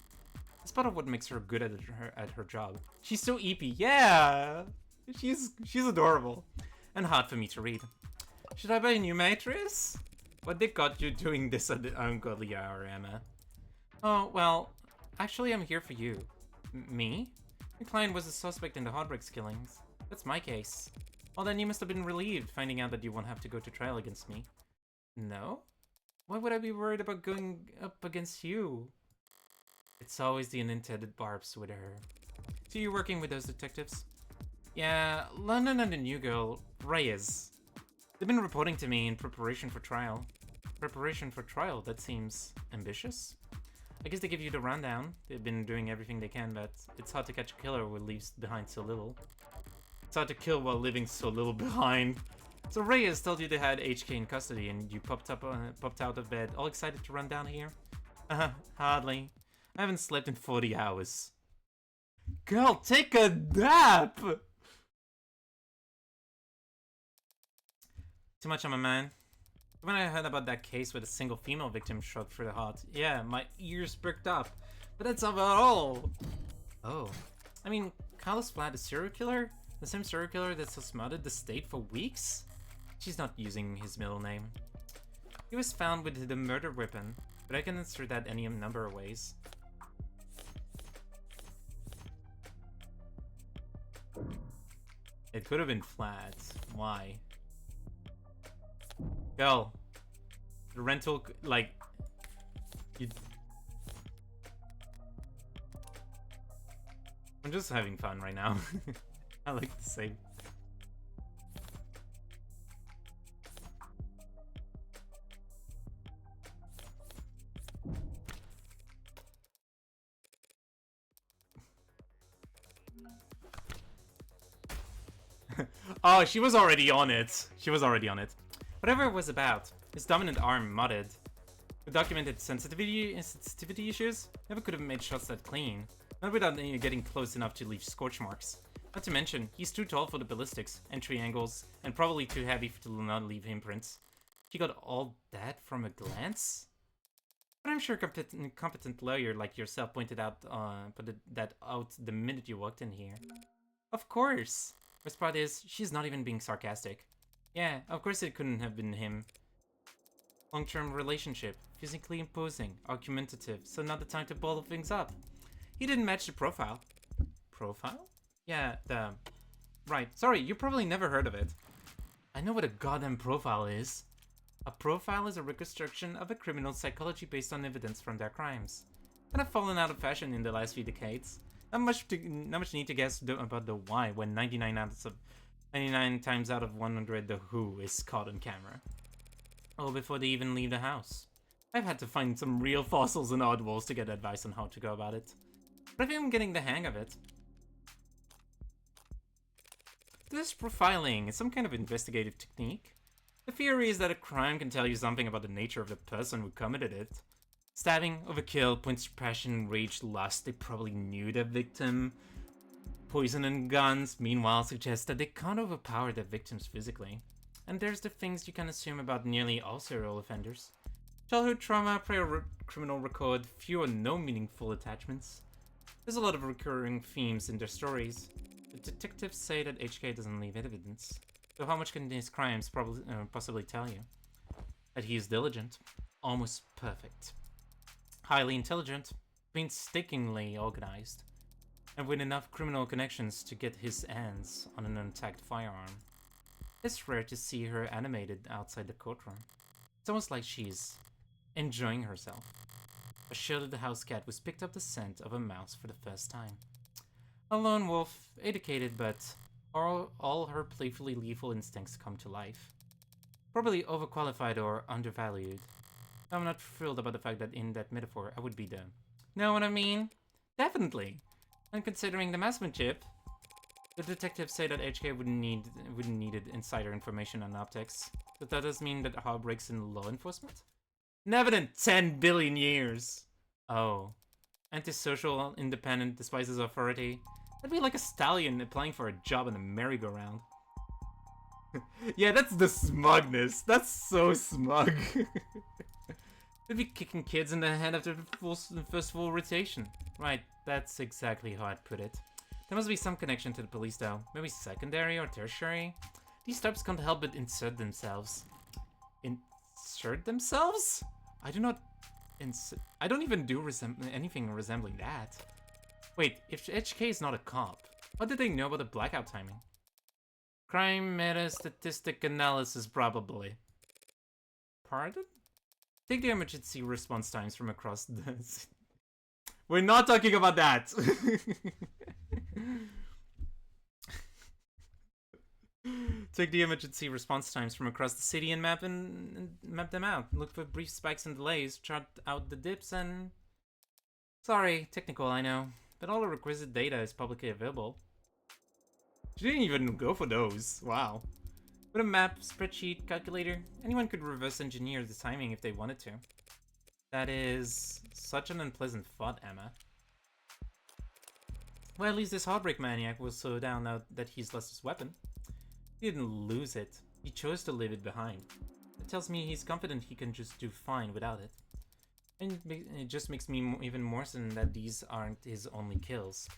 It's part of what makes her good at her job. She's so eepy. Yeah! She's adorable. And hard for me to read. Should I buy a new mattress? What they got you doing this at the ungodly hour, Emma? Oh, well, actually I'm here for you. Me? Your client was a suspect in the Hardbricks killings. That's my case. Well, then you must have been relieved finding out that you won't have to go to trial against me. No? Why would I be worried about going up against you? It's always the unintended barbs with her. So you're working with those detectives? Yeah, London and the new girl, Reyes. They've been reporting to me in preparation for trial. Preparation for trial? That seems ambitious. I guess they give you the rundown. They've been doing everything they can, but it's hard to catch a killer who leaves behind so little. It's hard to kill while leaving so little behind. So Reyes told you they had HK in custody and you popped out of bed, all excited to run down here? Hardly. I haven't slept in 40 hours. Girl, take a nap! Too much, I'm a man. When I heard about that case with a single female victim shot through the heart, yeah, my ears perked up. But that's not all. Oh. I mean, Carlos Flat, a serial killer? The same serial killer that's smothered the state for weeks? She's not using his middle name. He was found with the murder weapon, but I can answer that any number of ways. It could have been Flat. Why? Girl. The rental, like... I'm just having fun right now. I like to say. Oh, she was already on it. She was already on it. Whatever it was about, his dominant arm mudded. The documented sensitivity issues never could have made shots that clean. Not without getting close enough to leave scorch marks. Not to mention, he's too tall for the ballistics, entry angles, and probably too heavy to not leave imprints. She got all that from a glance? But I'm sure a competent lawyer like yourself pointed out that out the minute you walked in here. Of course! Worst part is, she's not even being sarcastic. Yeah, of course it couldn't have been him. Long-term relationship, physically imposing, argumentative, so not the time to bottle things up. He didn't match the profile. Profile? Yeah, right, sorry, you probably never heard of it. I know what a goddamn profile is. A profile is a reconstruction of a criminal's psychology based on evidence from their crimes. Kind of fallen out of fashion in the last few decades. Not much need to guess about the why when 99 times out of 100 the who is caught on camera. Oh, before they even leave the house. I've had to find some real fossils and oddballs to get advice on how to go about it. But I think I'm getting the hang of it. This profiling is some kind of investigative technique. The theory is that a crime can tell you something about the nature of the person who committed it. Stabbing, overkill, points to passion, rage, lust, they probably knew the victim. Poison and guns, meanwhile, suggest that they can't overpower their victims physically. And there's the things you can assume about nearly all serial offenders. Childhood trauma, prior criminal record, few or no meaningful attachments. There's a lot of recurring themes in their stories. The detectives say that HK doesn't leave evidence. So how much can his crimes possibly tell you? That he is diligent, almost perfect. Highly intelligent, painstakingly organized, and with enough criminal connections to get his hands on an untagged firearm. It's rare to see her animated outside the courtroom. It's almost like she's enjoying herself. A shielded house cat who's picked up the scent of a mouse for the first time. A lone wolf, educated, but all her playfully lethal instincts come to life. Probably overqualified or undervalued. I'm not thrilled about the fact that in that metaphor, I would be the... Know what I mean? Definitely. And considering the Massman chip, the detectives say that HK wouldn't need insider information on optics. But that does mean that Hall breaks in law enforcement? Never in 10 billion years! Oh. Antisocial, independent, despises authority. That'd be like a stallion applying for a job in a merry-go-round. Yeah, that's the smugness. That's so smug. They'd be kicking kids in the head after the first full rotation. Right, that's exactly how I'd put it. There must be some connection to the police though. Maybe secondary or tertiary? These types can't help but insert themselves. Insert themselves? I do not... I don't even do anything resembling that. Wait, if HK is not a cop, what did they know about the blackout timing? Crime meta statistic analysis, probably. Pardon? Take the emergency response times from across the... We're not talking about that! Take the emergency response times from across the city and map them out. Look for brief spikes and delays, chart out the dips, and... Sorry, technical, I know. But all the requisite data is publicly available. You didn't even go for those. Wow. With a map, spreadsheet, calculator, anyone could reverse engineer the timing if they wanted to. That is such an unpleasant thought, Emma. Well, at least this Heartbreak Maniac will slow down now that he's lost his weapon. He didn't lose it. He chose to leave it behind. That tells me he's confident he can just do fine without it. And it just makes me even more certain that these aren't his only kills.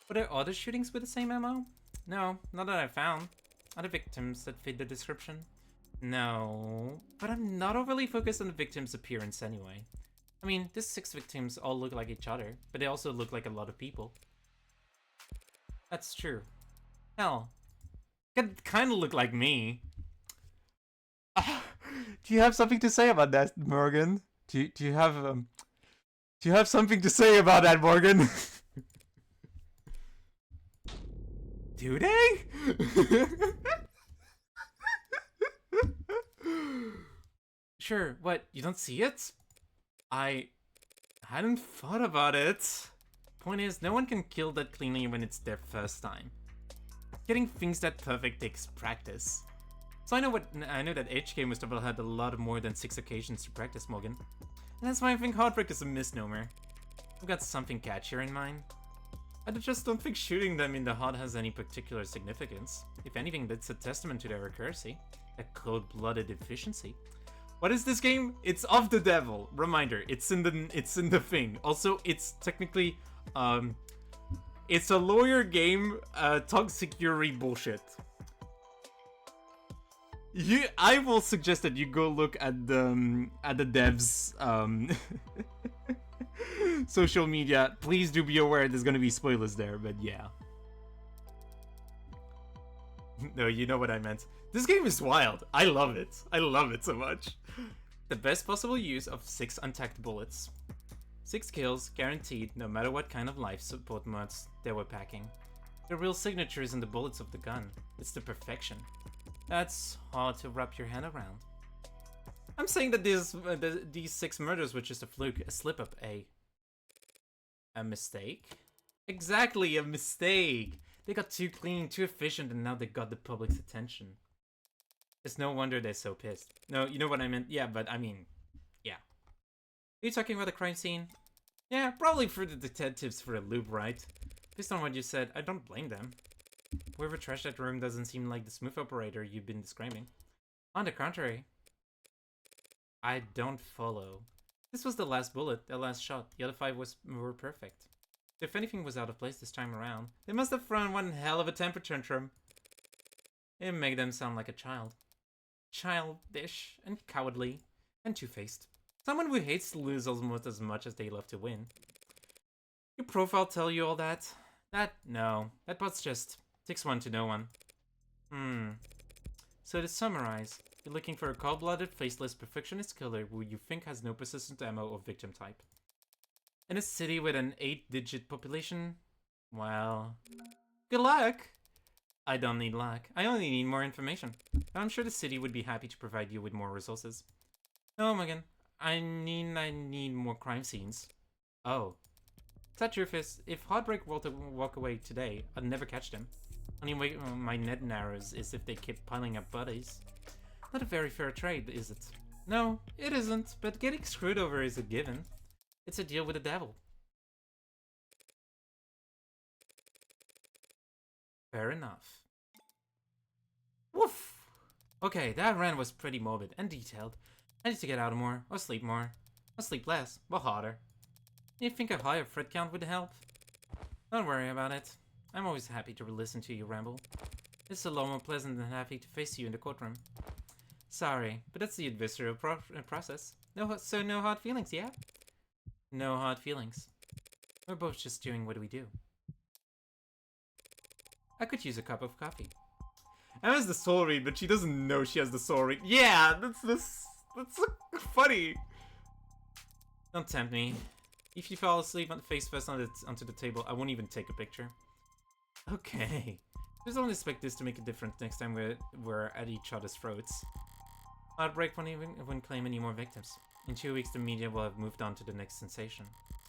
Were there other shootings with the same ammo? No, not that I found. Other victims that fit the description? No, but I'm not overly focused on the victim's appearance anyway. I mean, these 6 victims all look like each other, but they also look like a lot of people. That's true. Hell, could kind of look like me. Do you have something to say about that, Morgan? Do you have something to say about that, Morgan? Do they? Sure, what, you don't see it? I hadn't thought about it. Point is, no one can kill that cleanly when it's their first time. Getting things that perfect takes practice. So I know that HK must have had a lot more than 6 occasions to practice, Morgan. And that's why I think Heartbreak is a misnomer. I've got something catchier in mind. I just don't think shooting them in the heart has any particular significance. If anything, that's a testament to their accuracy. A cold-blooded efficiency. What is this game? It's of the devil. Reminder, it's in the thing. Also, it's technically, it's a lawyer game, toxic Yuri bullshit. I will suggest that you go look at the devs, social media. Please do be aware there's gonna be spoilers there, but yeah. No, you know what I meant. This game is wild. I love it. I love it so much. The best possible use of 6 untacked bullets. 6 kills, guaranteed, no matter what kind of life support mods they were packing. The real signature is in the bullets of the gun. It's the perfection. That's hard to wrap your head around. I'm saying that these 6 murders were just a fluke, a slip-up, a mistake? Exactly, a mistake! They got too clean, too efficient, and now they got the public's attention. It's no wonder they're so pissed. No, you know what I meant? Yeah, but I mean, yeah. Are you talking about the crime scene? Yeah, probably for the detectives for a loop, right? Based on what you said, I don't blame them. Whoever trashed that room doesn't seem like the smooth operator you've been describing. On the contrary. I don't follow. This was the last bullet, the last shot. The other 5 were perfect. If anything was out of place this time around, they must have thrown one hell of a temper tantrum. It made them sound like a child. Childish and cowardly and two-faced. Someone who hates to lose almost as much as they love to win. Your profile tell you all that? No. That was just 6-1 to no one. So to summarize, you're looking for a cold-blooded, faceless, perfectionist killer who you think has no persistent ammo or victim type. In a city with an 8-digit population? Well, good luck! I don't need luck. I only need more information. I'm sure the city would be happy to provide you with more resources. No, Megan. I need more crime scenes. Oh. That truth is, if Heartbreak were to walk away today, I'd never catch them. Only way my net narrows is if they keep piling up bodies. Not a very fair trade, is it? No, it isn't, but getting screwed over is a given. It's a deal with the devil. Fair enough. Woof! Okay, that rant was pretty morbid and detailed. I need to get out more, or sleep more. Or sleep less, but harder. You think a higher threat count would help? Don't worry about it. I'm always happy to listen to you ramble. It's a lot more pleasant than having to face you in the courtroom. Sorry, but that's the adversarial process. So no hard feelings, yeah? No hard feelings. We're both just doing what we do. I could use a cup of coffee. Emma has the soul read, but she doesn't know she has the soul read. Yeah, that's funny. Don't tempt me. If you fall asleep on face first onto the table, I won't even take a picture. Okay. Just don't expect this to make a difference next time we're at each other's throats. Heartbreak won't claim any more victims. In 2 weeks, the media will have moved on to the next sensation.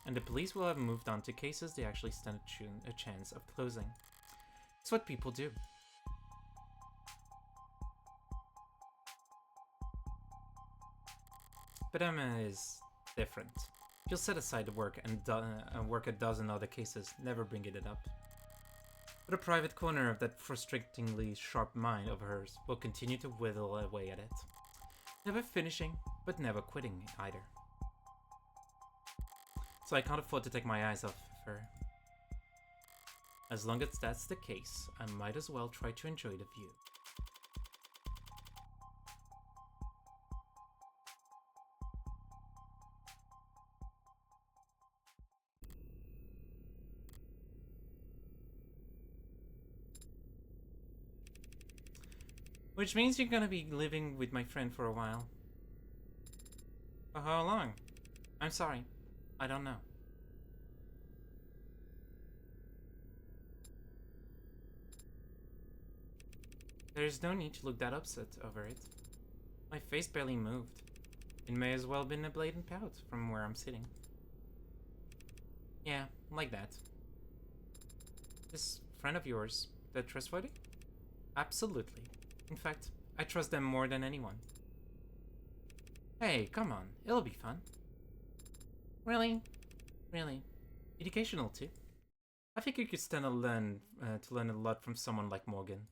And the police will have moved on to cases they actually stand a chance of closing. It's what people do. But Emma is different. She'll set aside the work and work a dozen other cases, never bringing it up. But a private corner of that frustratingly sharp mind of hers will continue to whittle away at it. Never finishing, but never quitting either. So I can't afford to take my eyes off of her. As long as that's the case, I might as well try to enjoy the view. Which means you're gonna be living with my friend for a while. For how long? I'm sorry. I don't know. There's no need to look that upset over it. My face barely moved. It may as well have been a blatant pout from where I'm sitting. Yeah, like that. This friend of yours, that trustworthy? Absolutely. In fact, I trust them more than anyone. Hey, come on. It'll be fun. Really? Really? Educational too. I think you could stand to learn a lot from someone like Morgan.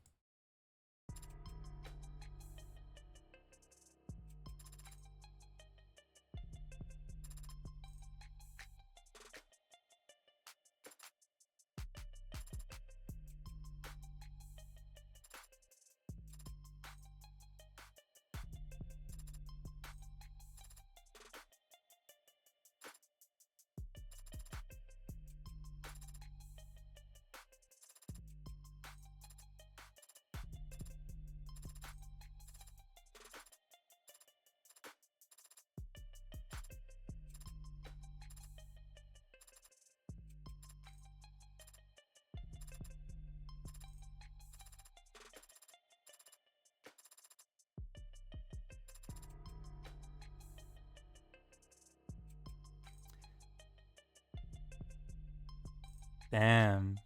Damn.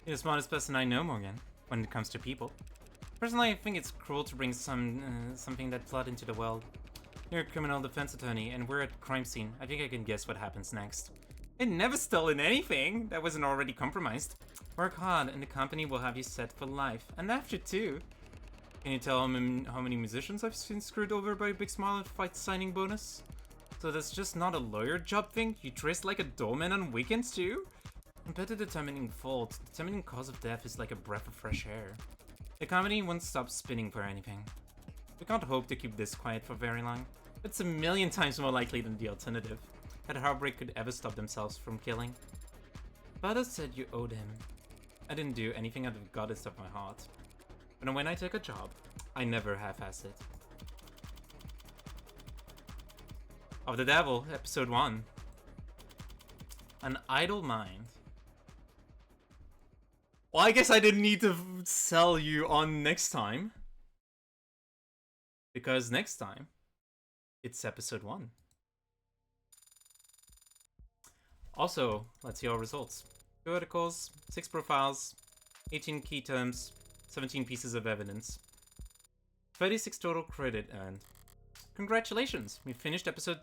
You're the smartest person I know, Morgan, when it comes to people. Personally, I think it's cruel to bring something that blood into the world. You're a criminal defense attorney, and we're at the crime scene. I think I can guess what happens next. It never stolen anything that wasn't already compromised. Work hard, and the company will have you set for life, and after too. Can you tell how many musicians I've seen screwed over by a big smile and fight signing bonus? So that's just not a lawyer job thing? You dress like a doorman on weekends too? Compared to determining fault, determining cause of death is like a breath of fresh air. The company won't stop spinning for anything. We can't hope to keep this quiet for very long. It's a million times more likely than the alternative, that Heartbreak could ever stop themselves from killing. Father said you owed him. I didn't do anything out of the goddess of my heart. But when I take a job, I never half-ass it. Of the Devil, episode 1. An idle mind. Well, I guess I didn't need to sell you on next time. Because next time, it's episode 1. Also, let's see our results. 2 articles, 6 profiles, 18 key terms, 17 pieces of evidence. 36 total credit earned. Congratulations! We finished episode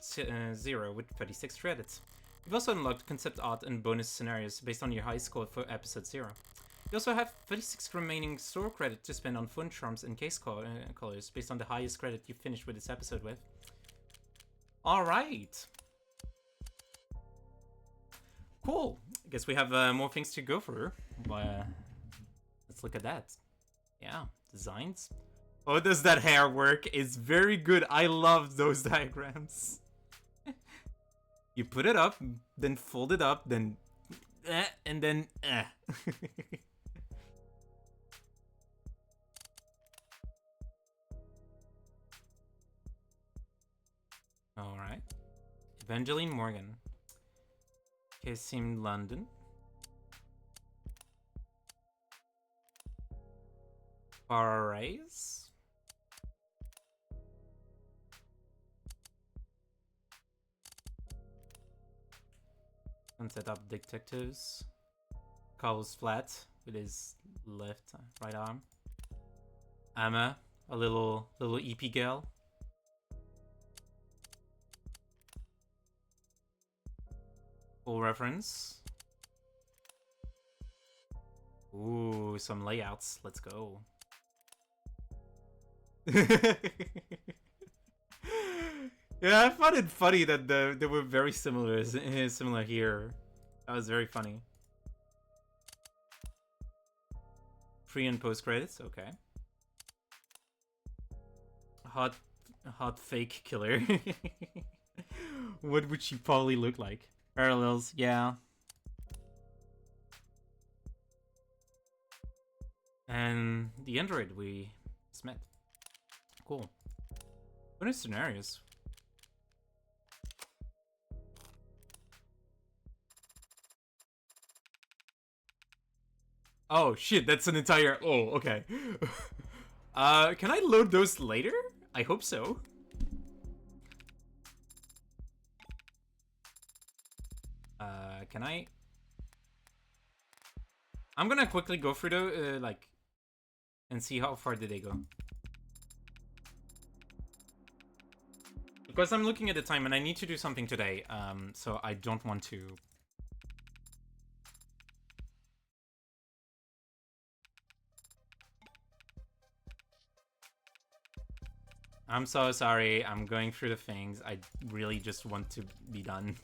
0 with 36 credits. You've also unlocked concept art and bonus scenarios based on your high score for episode 0. You also have 36 remaining store credit to spend on phone charms and case colors based on the highest credit you finished with this episode with. Alright! Cool! I guess we have more things to go through. Let's look at that. Yeah, designs. Oh, does that hair work? It's very good. I love those diagrams. You put it up, then fold it up, then and then Alright. Evangeline Morgan. Cassim London. Parais. Sunset Up Detectives. Carlos Flat with his right arm. Amma, a little EP girl. Full reference. Ooh, some layouts. Let's go. Yeah, I found it funny that they were very similar here. That was very funny. Pre and post credits, okay. Hot fake killer. What would she probably look like? Parallels, yeah. And the android we just met. Cool. What are scenarios? Oh shit, that's an entire... Oh, okay. Can I load those later? I hope so. Can I... I'm gonna quickly go through the, and see how far did they go. Because I'm looking at the time and I need to do something today, so I don't want to... I'm so sorry, I'm going through the things. I really just want to be done.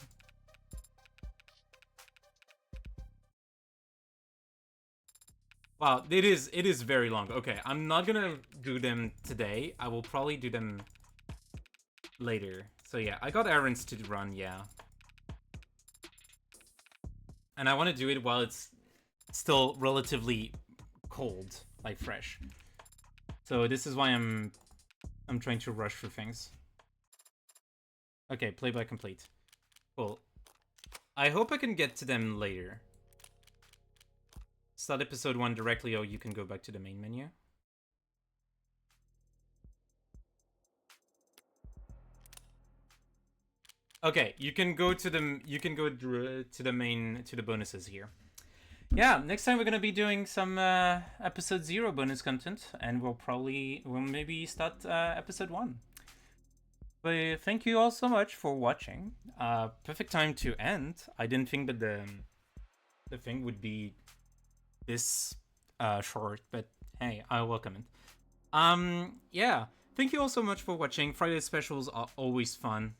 Wow, it is very long. Okay, I'm not gonna do them today. I will probably do them later. So yeah, I got errands to run, yeah. And I want to do it while it's still relatively cold, like fresh. So this is why I'm trying to rush through things. Okay, playback complete. Cool. I hope I can get to them later. Start episode 1 directly, or you can go back to the main menu. Okay, you can go to the bonuses here. Yeah, next time we're gonna be doing some episode 0 bonus content, and we'll maybe start episode 1. But thank you all so much for watching. Perfect time to end. I didn't think that the thing would be this short, but hey, I welcome it. Yeah, thank you all so much for watching. Friday specials are always fun,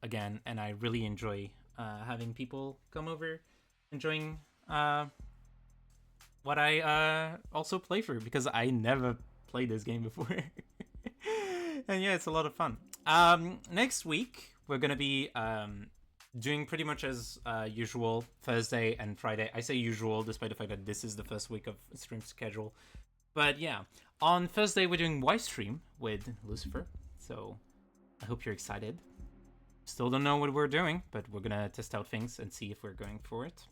again, and I really enjoy having people come over, enjoying what I also play through, because I never played this game before. And yeah, it's a lot of fun. Next week we're gonna be doing pretty much as usual Thursday and Friday. I say usual despite the fact that this is the first week of stream schedule. But yeah, on Thursday we're doing Y stream with Lucifer. So I hope you're excited. Still don't know what we're doing, but we're gonna test out things and see if we're going for it.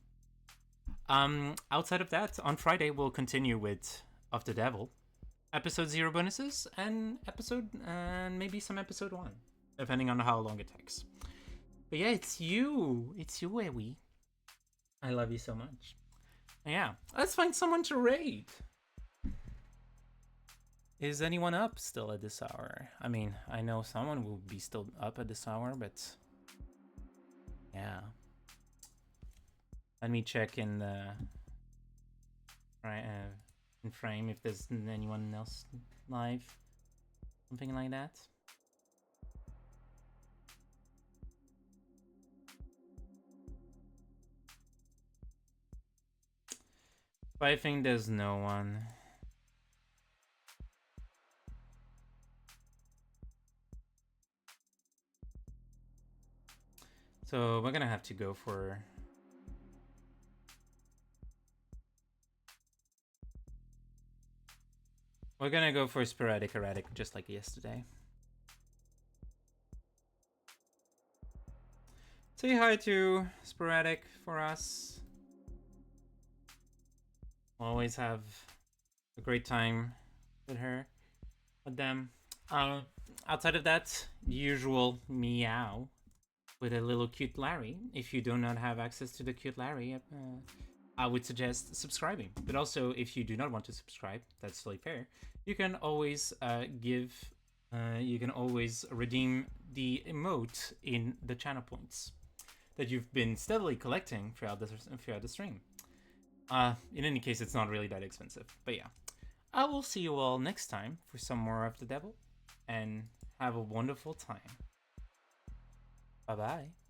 Outside of that, on Friday we'll continue with Of the Devil, episode 0 bonuses, and maybe some episode 1, depending on how long it takes. But yeah, it's you, Ewi. I love you so much. Yeah, let's find someone to raid. Is anyone up still at this hour? I mean, I know someone will be still up at this hour, but yeah. Let me check in the in frame if there's anyone else live, something like that. But I think there's no one. So we're gonna have to go for... We're gonna go for sporadic erratic, just like yesterday. Say hi to sporadic for us. We'll always have a great time with them. Outside of that, usual meow with a little cute Larry. If you do not have access to the cute Larry, I would suggest subscribing. But also, if you do not want to subscribe, that's totally fair. You can always you can always redeem the emote in the channel points that you've been steadily collecting throughout the stream. In any case, it's not really that expensive. But yeah, I will see you all next time for some more of the devil, and have a wonderful time. Bye bye.